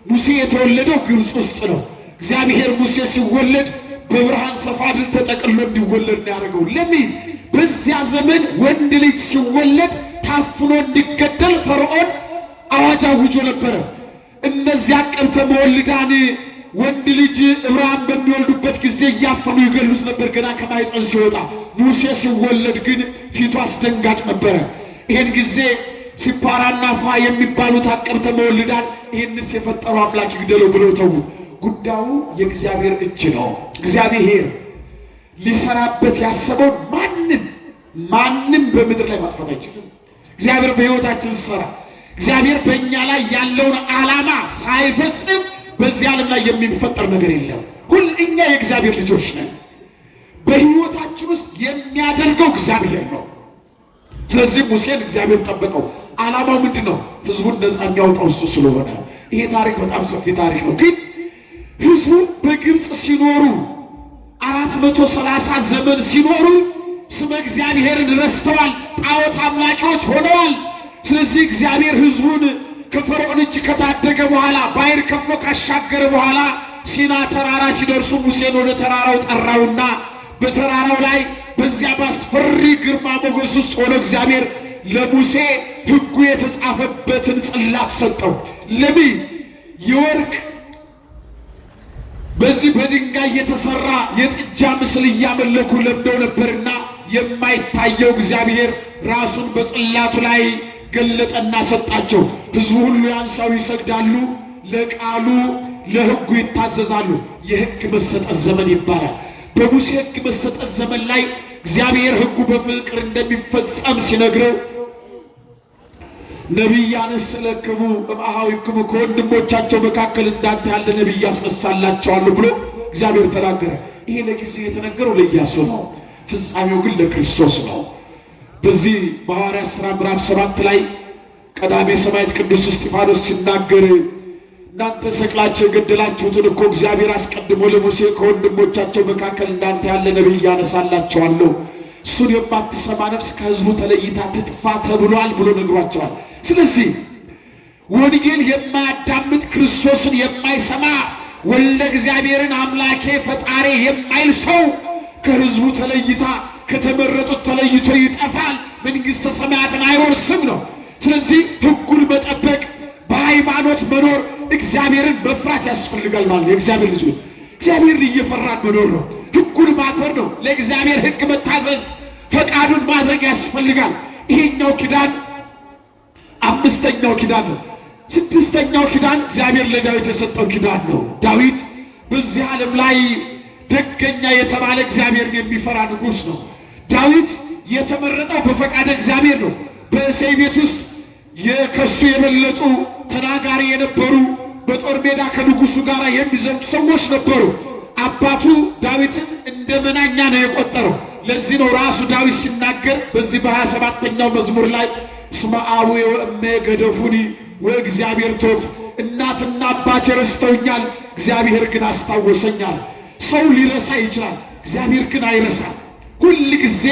[SPEAKER 2] ሙሴ የተወለደው ግብፅ ውስጥ ነው። እግዚአብሔር ሙሴ ሲወለድ በብርሃን ሰፋድል ተጠቅልሎ እንዲወለድ ነው ያደረገው። ለምን? በዚያ ዘመን ወንድ ልጅ ሲወለድ ታፍኖ እንዲገደል ፈርዖን አዋጅ አውጆ ነበረ። እነዚያ ቀብተ መወልዳን ወንድ ልጅ ዕብራውያን በሚወልዱበት ጊዜ እያፈኑ ይገሉት ነበር ገና ከማኅፀን ሲወጣ። ሙሴ ሲወለድ ግን ፊቱ አስደንጋጭ ነበረ። ይህን ጊዜ ሲፓራና ፉዓ የሚባሉት አቀብተ መወልዳን ይህንስ የፈጠረው አምላክ ይግደለው ብለው ተዉት። ጉዳዩ የእግዚአብሔር እጅ ነው። እግዚአብሔር ሊሰራበት ያሰበውን ማንም በምድር ላይ ማጥፋት አይችልም። እግዚአብሔር በሕይወታችን ሲሰራ እግዚአብሔር በእኛ ላይ ያለውን ዓላማ ሳይፈጽም በዚህ ዓለም ላይ የሚፈጠር ነገር የለም። እኛ የእግዚአብሔር ልጆች ነን። በሕይወታችን ውስጥ የሚያደርገው እግዚአብሔር ነው። ስለዚህ ሙሴን እግዚአብሔር ጠበቀው። ዓላማው ምንድን ነው? ሕዝቡን ነፃ የሚያወጣው እሱ ስለሆነ። ይሄ ታሪክ በጣም ሰፊ ታሪክ ነው። ግን ሕዝቡ በግብፅ ሲኖሩ 430 ዘመን ሲኖሩ ስመ እግዚአብሔርን ረስተዋል። ጣዖት አምላኪዎች ሆነዋል። ስለዚህ እግዚአብሔር ሕዝቡን ከፈርዖን እጅ ከታደገ በኋላ ባሕር ከፍሎ ካሻገረ በኋላ ሲና ተራራ ሲደርሱ ሙሴን ወደ ተራራው ጠራውና በተራራው ላይ በዚያ ባስፈሪ ግርማ ሞገስ ውስጥ ሆኖ እግዚአብሔር ለሙሴ ሕጉ የተጻፈበትን ጽላት ሰጠው። ለምን? የወርቅ በዚህ በድንጋይ የተሰራ የጥጃ ምስል እያመለኩ ለምደው ነበርና የማይታየው እግዚአብሔር ራሱን በጽላቱ ላይ ገለጠና ሰጣቸው። ሕዝቡ ሁሉ ያንሳው ይሰግዳሉ፣ ለቃሉ ለሕጉ ይታዘዛሉ። የሕግ መሰጠት ዘመን ይባላል። በሙሴ ሕግ መሰጠት ዘመን ላይ እግዚአብሔር ሕጉ በፍቅር እንደሚፈጸም ሲነግረው ነቢይ ያነስለክሙ እምአኀዊክሙ ከወንድሞቻቸው መካከል እንዳንተ ያለ ነቢይ ያስነሳላቸዋለሁ ብሎ እግዚአብሔር ተናገረ። ይሄ ለጊዜው የተነገረው ለኢያሱ ነው። ፍጻሜው ግን ለክርስቶስ ነው። በዚህ በሐዋርያት ሥራ ምዕራፍ 7 ላይ ቀዳሜ ሰማዕት ቅዱስ እስጢፋኖስ ሲናገር እናንተ ሰቅላችሁ የገደላችሁትን እኮ እግዚአብሔር አስቀድሞ ለሙሴ ከወንድሞቻቸው መካከል እንዳንተ ያለ ነቢይ ያነሳላቸዋለሁ፣ እሱን የማትሰማ ነፍስ ከሕዝቡ ተለይታ ትጥፋ ተብሏል ብሎ ነግሯቸዋል። ስለዚህ ወንጌል የማያዳምጥ ክርስቶስን የማይሰማ ወልደ እግዚአብሔርን አምላኬ ፈጣሪ የማይል ሰው ከሕዝቡ ተለይታ ከተመረጡት ተለይቶ ይጠፋል፣ መንግሥተ ሰማያትን አይወርስም ነው። ስለዚህ ሕጉን መጠበቅ፣ በሃይማኖት መኖር፣ እግዚአብሔርን መፍራት ያስፈልጋል ማለት ነው። የእግዚአብሔር ልጅ እግዚአብሔርን እየፈራን መኖር ነው። ሕጉን ማክበር ነው። ለእግዚአብሔር ሕግ መታዘዝ፣ ፈቃዱን ማድረግ ያስፈልጋል። ይሄኛው ኪዳን አምስተኛው ኪዳን ነው። ስድስተኛው ኪዳን እግዚአብሔር ለዳዊት የሰጠው ኪዳን ነው። ዳዊት በዚህ ዓለም ላይ ደገኛ የተባለ እግዚአብሔርን የሚፈራ ንጉሥ ነው። ዳዊት የተመረጠው በፈቃደ እግዚአብሔር ነው። በእሴይ ቤት ውስጥ ከሱ የበለጡ ተናጋሪ የነበሩ በጦር ሜዳ ከንጉሱ ጋር የሚዘምቱ ሰዎች ነበሩ። አባቱ ዳዊትን እንደ መናኛ ነው የቆጠረው። ለዚህ ነው ራሱ ዳዊት ሲናገር በዚህ በ27ኛው መዝሙር ላይ እስመ አቡየ ወእመየ ገደፉኒ ወእግዚአብሔር ቶፍ፣ እናትና አባቴ ረስተውኛል፣ እግዚአብሔር ግን አስታወሰኛል። ሰው ሊረሳ ይችላል፣ እግዚአብሔር ግን አይረሳም። ሁል ጊዜ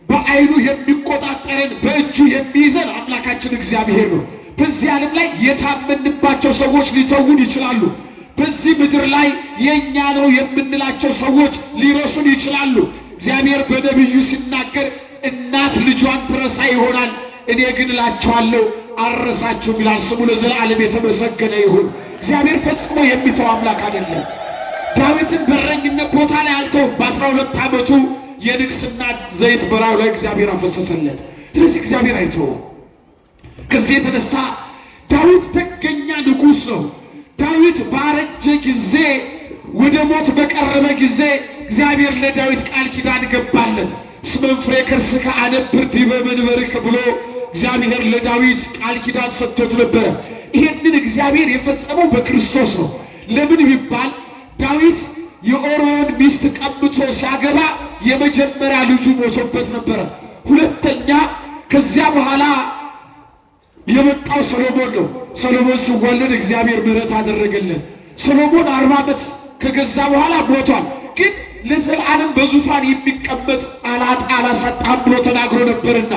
[SPEAKER 2] በዓይኑ የሚቆጣጠረን በእጁ የሚይዘን አምላካችን እግዚአብሔር ነው። በዚህ ዓለም ላይ የታመንባቸው ሰዎች ሊተውን ይችላሉ። በዚህ ምድር ላይ የኛ ነው የምንላቸው ሰዎች ሊረሱን ይችላሉ። እግዚአብሔር በነቢዩ ሲናገር እናት ልጇን ትረሳ ይሆናል፣ እኔ ግን እላቸዋለሁ አልረሳችሁም ይላል። ስሙ ለዘላለም የተመሰገነ ይሁን። እግዚአብሔር ፈጽሞ የሚተው አምላክ አይደለም። ዳዊትን በረኝነት ቦታ ላይ አልተውም። በ12 ዓመቱ የንግስና ዘይት በራዩ ላይ እግዚአብሔር አፈሰሰለት። ስለዚህ እግዚአብሔር አይተውም። ከዚህ የተነሳ ዳዊት ደገኛ ንጉሥ ነው። ዳዊት ባረጀ ጊዜ፣ ወደ ሞት በቀረበ ጊዜ እግዚአብሔር ለዳዊት ቃል ኪዳን ገባለት። እስመ ፍሬ ከርስከ አነብር ዲበ መንበርከ ብሎ እግዚአብሔር ለዳዊት ቃል ኪዳን ሰጥቶት ነበረ። ይህንን እግዚአብሔር የፈጸመው በክርስቶስ ነው። ለምን ቢባል ዳዊት የኦርዮን ሚስት ቀብቶ ሲያገባ የመጀመሪያ ልጁ ሞቶበት ነበረ። ሁለተኛ ከዚያ በኋላ የመጣው ሰሎሞን ነው። ሰሎሞን ሲወለድ እግዚአብሔር ምሕረት አደረገለት። ሰሎሞን 40 ዓመት ከገዛ በኋላ ሞቷል። ግን ለዘላለም በዙፋን የሚቀመጥ አላሳጣም ብሎ ተናግሮ ነበርና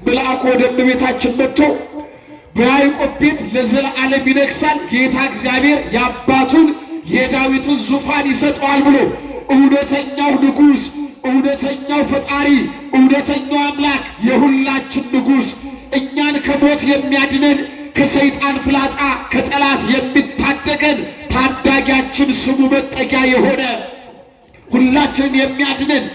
[SPEAKER 2] መልአኩ ወደ እመቤታችን መጥቶ በያዕቆብ ቤት ለዘላለም ይነግሣል፣ ጌታ እግዚአብሔር የአባቱን የዳዊትን ዙፋን ይሰጠዋል ብሎ እውነተኛው ንጉሥ፣ እውነተኛው ፈጣሪ፣ እውነተኛው አምላክ፣ የሁላችን ንጉሥ፣ እኛን ከሞት የሚያድነን፣ ከሰይጣን ፍላጻ ከጠላት የሚታደገን ታዳጊያችን፣ ስሙ መጠጊያ የሆነ ሁላችንን የሚያድነን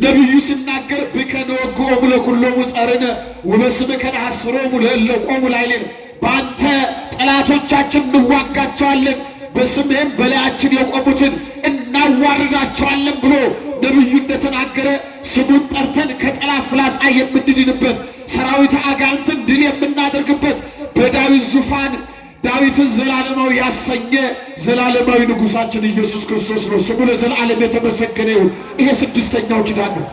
[SPEAKER 2] ነቢዩ ሲናገር ብከ ነወግኦሙ ለኵሎሙ ጸርነ ወበስምከ ነሐስሮሙ ለእለ ቆሙ ላዕሌነ፣ በአንተ ጠላቶቻችን እንዋጋቸዋለን፣ በስምህም በላያችን የቆሙትን እናዋርዳቸዋለን ብሎ ነቢዩ እንደተናገረ ስሙን ጠርተን ከጠላት ፍላጻ የምንድንበት፣ ሰራዊት አጋንንትን ድል የምናደርግበት በዳዊት ዙፋን ዳዊትን ዘላለማዊ ያሰኘ ዘላለማዊ ንጉሳችን ኢየሱስ ክርስቶስ ነው። ስሙ ለዘላለም የተመሰገነ ይሁን። ይሄ 6ኛው ኪዳን ነው።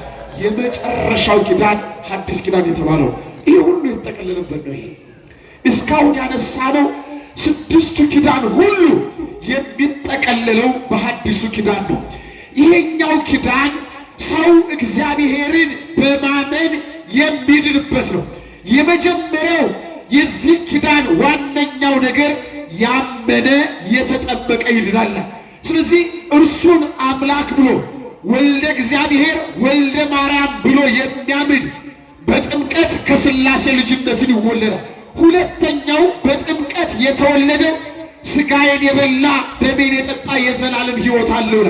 [SPEAKER 2] የመጨረሻው ኪዳን ሐዲስ ኪዳን የተባለው ይሄ ሁሉ የተጠቀለለበት ነው። ይሄ እስካሁን ያነሳነው 6ቱ ኪዳን ሁሉ የሚጠቀለለው በሐዲሱ ኪዳን ነው። ይሄኛው ኪዳን ሰው እግዚአብሔርን በማመን የሚድንበት ነው። የመጀመሪያው የዚህ ኪዳን ዋነኛው ነገር ያመነ የተጠመቀ ይድናል። ስለዚህ እርሱን አምላክ ብሎ ወልደ እግዚአብሔር ወልደ ማርያም ብሎ የሚያምን በጥምቀት ከሥላሴ ልጅነትን ይወለዳል። ሁለተኛው በጥምቀት የተወለደው ሥጋዬን የበላ ደሜን የጠጣ የዘላለም ሕይወት አለው።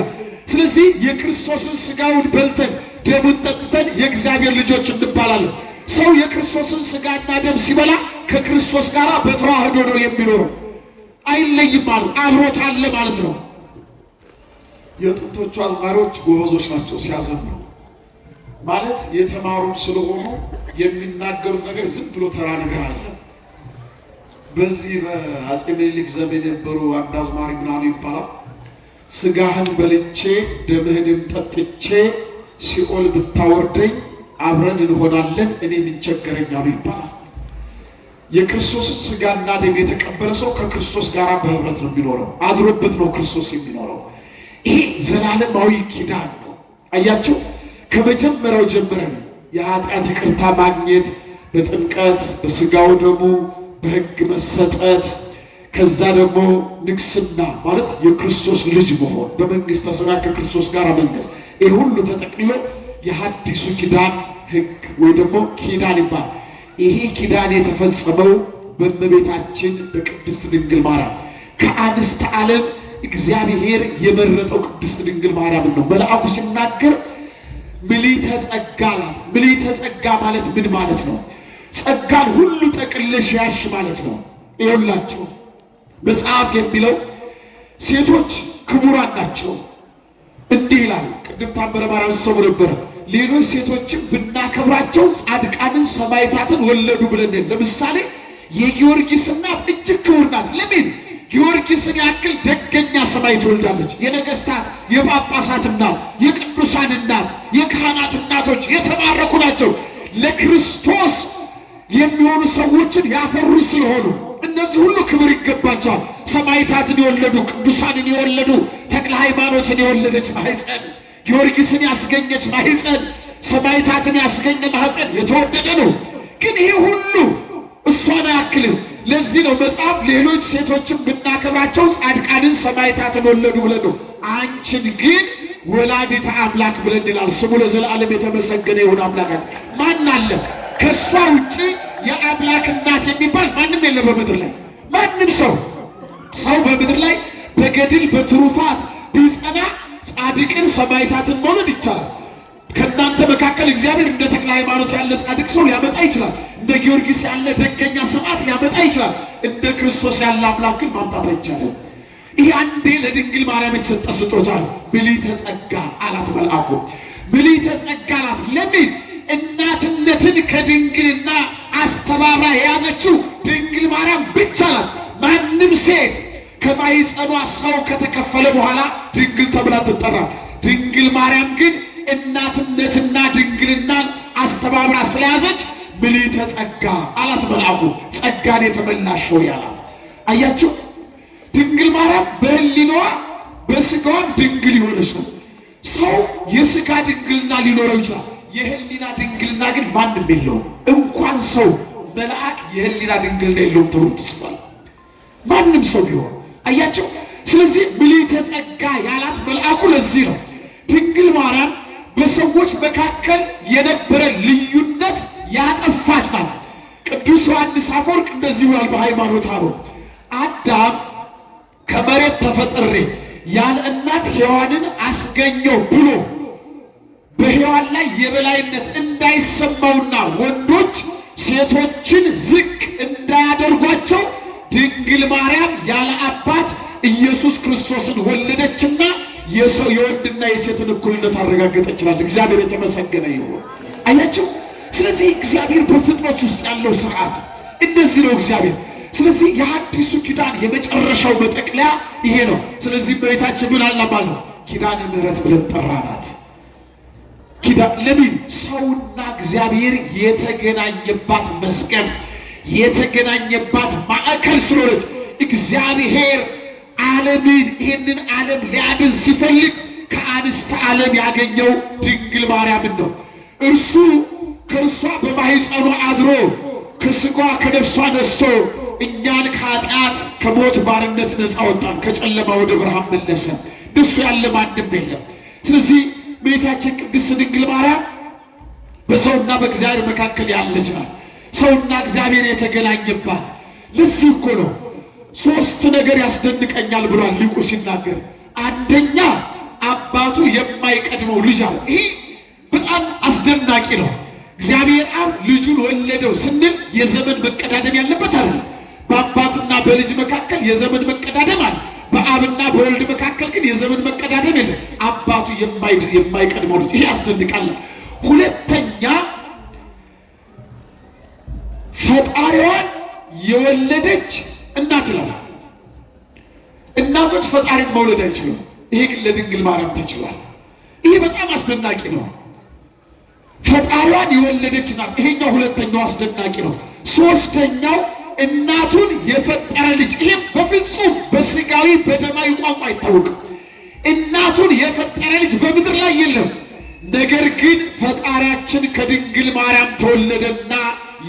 [SPEAKER 2] ስለዚህ የክርስቶስን ሥጋውን በልተን ደሙን ጠጥተን የእግዚአብሔር ልጆች እንባላለን። ሰው የክርስቶስን ሥጋና ደም ሲበላ ከክርስቶስ ጋር በተዋህዶ ነው የሚኖረው። አይለይም ማለት አብሮት አለ ማለት ነው። የጥንቶቹ አዝማሪዎች ጎበዞች ናቸው ሲያዘምሩ። ማለት የተማሩም ስለሆኑ የሚናገሩት ነገር ዝም ብሎ ተራ ነገር አለ። በዚህ በአፄ ምኒልክ ዘመን የነበሩ አንድ አዝማሪ ምናሉ ይባላል፣ ሥጋህን በልቼ ደምህንም ጠጥቼ ሲኦል ብታወርደኝ አብረን እንሆናለን እኔ ምን ቸገረኝ አሉ ይባላል። የክርስቶስን ሥጋና ደም የተቀበለ ሰው ከክርስቶስ ጋር በህብረት ነው የሚኖረው፣ አድሮበት ነው ክርስቶስ የሚኖረው። ይሄ ዘላለማዊ ኪዳን ነው። አያችሁ፣ ከመጀመሪያው ጀምረን የኃጢአት ይቅርታ ማግኘት በጥምቀት በሥጋው ደሙ በሕግ መሰጠት፣ ከዛ ደግሞ ንግስና ማለት የክርስቶስ ልጅ መሆን፣ በመንግሥተ ሰማያት ከክርስቶስ ጋር መንገስ፣ ይህ ሁሉ ተጠቅልሎ የሐዲሱ ኪዳን ሕግ ወይ ደግሞ ኪዳን ይባላል። ይሄ ኪዳን የተፈጸመው በእመቤታችን በቅድስት ድንግል ማርያም ከአንስተ ዓለም እግዚአብሔር የመረጠው ቅድስት ድንግል ማርያም ነው። መልአኩ ሲናገር ምልዕተ ጸጋ አላት። ምልዕተ ጸጋ ማለት ምን ማለት ነው? ጸጋን ሁሉ ጠቅልለሽ ያሽ ማለት ነው። ይኸውላችሁ መጽሐፍ የሚለው ሴቶች ክቡራን ናቸው እንዲህ ይላል። ቅድም ታምረ ማርያም ሰው ነበረ። ሌሎች ሴቶችም ብናከብራቸው ጻድቃንን ሰማዕታትን ወለዱ ብለን ለምሳሌ የጊዮርጊስ እናት እጅግ ክቡር ናት። ለምን? ጊዮርጊስን ያክል ደገኛ ሰማዕት ትወልዳለች። የነገስታት የጳጳሳት እናት፣ የቅዱሳን እናት፣ የካህናት እናቶች የተባረኩ ናቸው። ለክርስቶስ የሚሆኑ ሰዎችን ያፈሩ ስለሆኑ እነዚህ ሁሉ ክብር ይገባቸዋል። ሰማዕታትን የወለዱ ቅዱሳንን የወለዱ ተክለ ሃይማኖትን የወለደች ማኅፀን፣ ጊዮርጊስን ያስገኘች ማኅፀን፣ ሰማዕታትን ያስገኘ ማኅፀን የተወደደ ነው። ግን ይሄ ሁሉ እሷን አያክልም። ለዚህ ነው መጽሐፍ ሌሎች ሴቶችን ብናከብራቸው ጻድቃንን ሰማዕታትን ወለዱ ብለን ነው፣ አንቺን ግን ወላዲተ አምላክ ብለን ይላል። ስሙ ለዘላለም የተመሰገነ ይሁን። አምላካችን ማን አለ? ከሷ ውጪ የአምላክ እናት የሚባል ማንም የለ በምድር ላይ ማንም ሰው በምድር ላይ በገድል በትሩፋት ቢጸና ጻድቅን ሰማዕታትን መውለድ ይቻላል። ከእናንተ መካከል እግዚአብሔር እንደ ተክለ ሃይማኖት ያለ ጻድቅ ሰው ሊያመጣ ይችላል። እንደ ጊዮርጊስ ያለ ደገኛ ሰማዕት ሊያመጣ ይችላል። እንደ ክርስቶስ ያለ አምላክ ግን ማምጣት አይቻልም። ይህ አንዴ ለድንግል ማርያም የተሰጠ ስጦታ ነው። ምልዕተ ጸጋ አላት መልአኩ። ምልዕተ ጸጋ አላት። ለምን? እናትነትን ከድንግልና አስተባብራ የያዘችው ድንግል ማርያም ብቻ ናት። ማንም ሴት ከማኅፀኗ ሰው ከተከፈለ በኋላ ድንግል ተብላ ትጠራ። ድንግል ማርያም ግን እናትነትና ድንግልናን አስተባብራ ስለያዘች ምልዕተ ጸጋ አላት መልአኩ። ጸጋን የተመላሽ ሆይ አላት። አያችሁ፣ ድንግል ማርያም በሕሊናዋ በሥጋዋም ድንግል የሆነች ነው። ሰው የሥጋ ድንግልና ሊኖረው ይችላል። የሕሊና ድንግልና ግን ማንም የለውም። እንኳን ሰው መልአክ የሕሊና ድንግልና የለውም ተብሎ ተጽፏል። ማንም ሰው ቢሆን አያችሁ። ስለዚህ ምልዕተ ጸጋ ያላት መልአኩ ለዚህ ነው። ድንግል ማርያም በሰዎች መካከል የነበረ ልዩነት ያጠፋች ናት። ቅዱስ ዮሐንስ አፈወርቅ እንደዚህ ብሏል በሃይማኖተ አበው። አዳም ከመሬት ተፈጥሬ ያለ እናት ሔዋንን አስገኘው ብሎ በሔዋን ላይ የበላይነት እንዳይሰማውና ወንዶች ሴቶችን ዝቅ እንዳያደርጓቸው ድንግል ማርያም ያለ አባት ኢየሱስ ክርስቶስን ወለደችና የወንድና የሴትን እኩልነት አረጋገጠችላል። እግዚአብሔር የተመሰገነ ይሁን። አያችሁ። ስለዚህ እግዚአብሔር በፍጥረት ውስጥ ያለው ስርዓት እንደዚህ ነው እግዚአብሔር። ስለዚህ የሐዲሱ ኪዳን የመጨረሻው መጠቅለያ ይሄ ነው። ስለዚህ በቤታችን ምን አልናባል ነው? ኪዳነ ምሕረት ብለን ጠራናት። ኪዳን ለምን? ሰውና እግዚአብሔር የተገናኘባት መስቀል የተገናኘባት ማዕከል ስለሆነች እግዚአብሔር ዓለምን ይህንን ዓለም ሊያድን ሲፈልግ ከአንስተ ዓለም ያገኘው ድንግል ማርያምን ነው። እርሱ ከእርሷ በማኅፀኗ አድሮ ከሥጋዋ ከነፍሷ ነስቶ እኛን ከኃጢአት ከሞት ባርነት ነፃ ወጣን፣ ከጨለማ ወደ ብርሃን መለሰ። እንደሱ ያለ ማንም የለም። ስለዚህ እመቤታችን ቅድስት ድንግል ማርያም በሰውና በእግዚአብሔር መካከል ያለች ናት። ሰውና እግዚአብሔር የተገናኘባት። ለዚህ እኮ ነው ሶስት ነገር ያስደንቀኛል ብሏል ሊቁ ሲናገር። አንደኛ አባቱ የማይቀድመው ልጅ አለ። ይሄ በጣም አስደናቂ ነው። እግዚአብሔር አብ ልጁን ወለደው ስንል የዘመን መቀዳደም ያለበት አይደለም። በአባትና በልጅ መካከል የዘመን መቀዳደም አለ። በአብና በወልድ መካከል ግን የዘመን መቀዳደም የለም። አባቱ የማይቀድመው ልጅ፣ ይሄ ያስደንቃል። ሁለተኛ ፈጣሪዋን የወለደች እናት ይላል። እናቶች ፈጣሪን መውለድ አይችሉም። ይሄ ግን ለድንግል ማርያም ተችሏል። ይሄ በጣም አስደናቂ ነው። ፈጣሪዋን የወለደች ናት። ይሄኛው ሁለተኛው አስደናቂ ነው። ሶስተኛው እናቱን የፈጠረ ልጅ። ይሄ በፍጹም በስጋዊ በደማዊ ቋንቋ አይታወቅም። እናቱን የፈጠረ ልጅ በምድር ላይ የለም። ነገር ግን ፈጣሪያችን ከድንግል ማርያም ተወለደና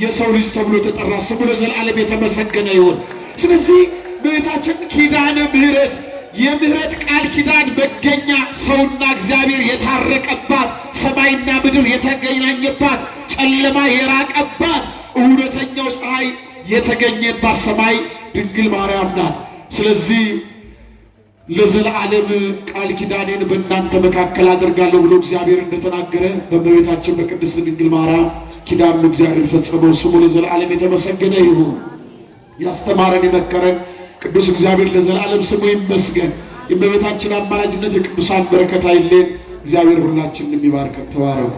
[SPEAKER 2] የሰው ልጅ ተብሎ ተጠራ። ስሙ ለዘላለም የተመሰገነ ይሁን። ስለዚህ እመቤታችን ኪዳነ ምሕረት የምሕረት ቃል ኪዳን መገኛ፣ ሰውና እግዚአብሔር የታረቀባት፣ ሰማይና ምድር የተገናኘባት፣ ጨለማ የራቀባት፣ እውነተኛው ፀሐይ የተገኘባት ሰማይ ድንግል ማርያም ናት። ስለዚህ ለዘላለም ቃል ኪዳኔን በእናንተ መካከል አደርጋለሁ ብሎ እግዚአብሔር እንደተናገረ በእመቤታችን በቅድስት ድንግል ማርያም ኪዳኑን እግዚአብሔር ፈጸመው። ስሙ ለዘላለም የተመሰገነ ይሁን። ያስተማረን የመከረን ቅዱስ እግዚአብሔር ለዘላለም ስሙ ይመስገን። የእመቤታችን አማላጅነት የቅዱሳን በረከት አይለየን። እግዚአብሔር ሁላችንን የሚባርከን። ተባረኩ።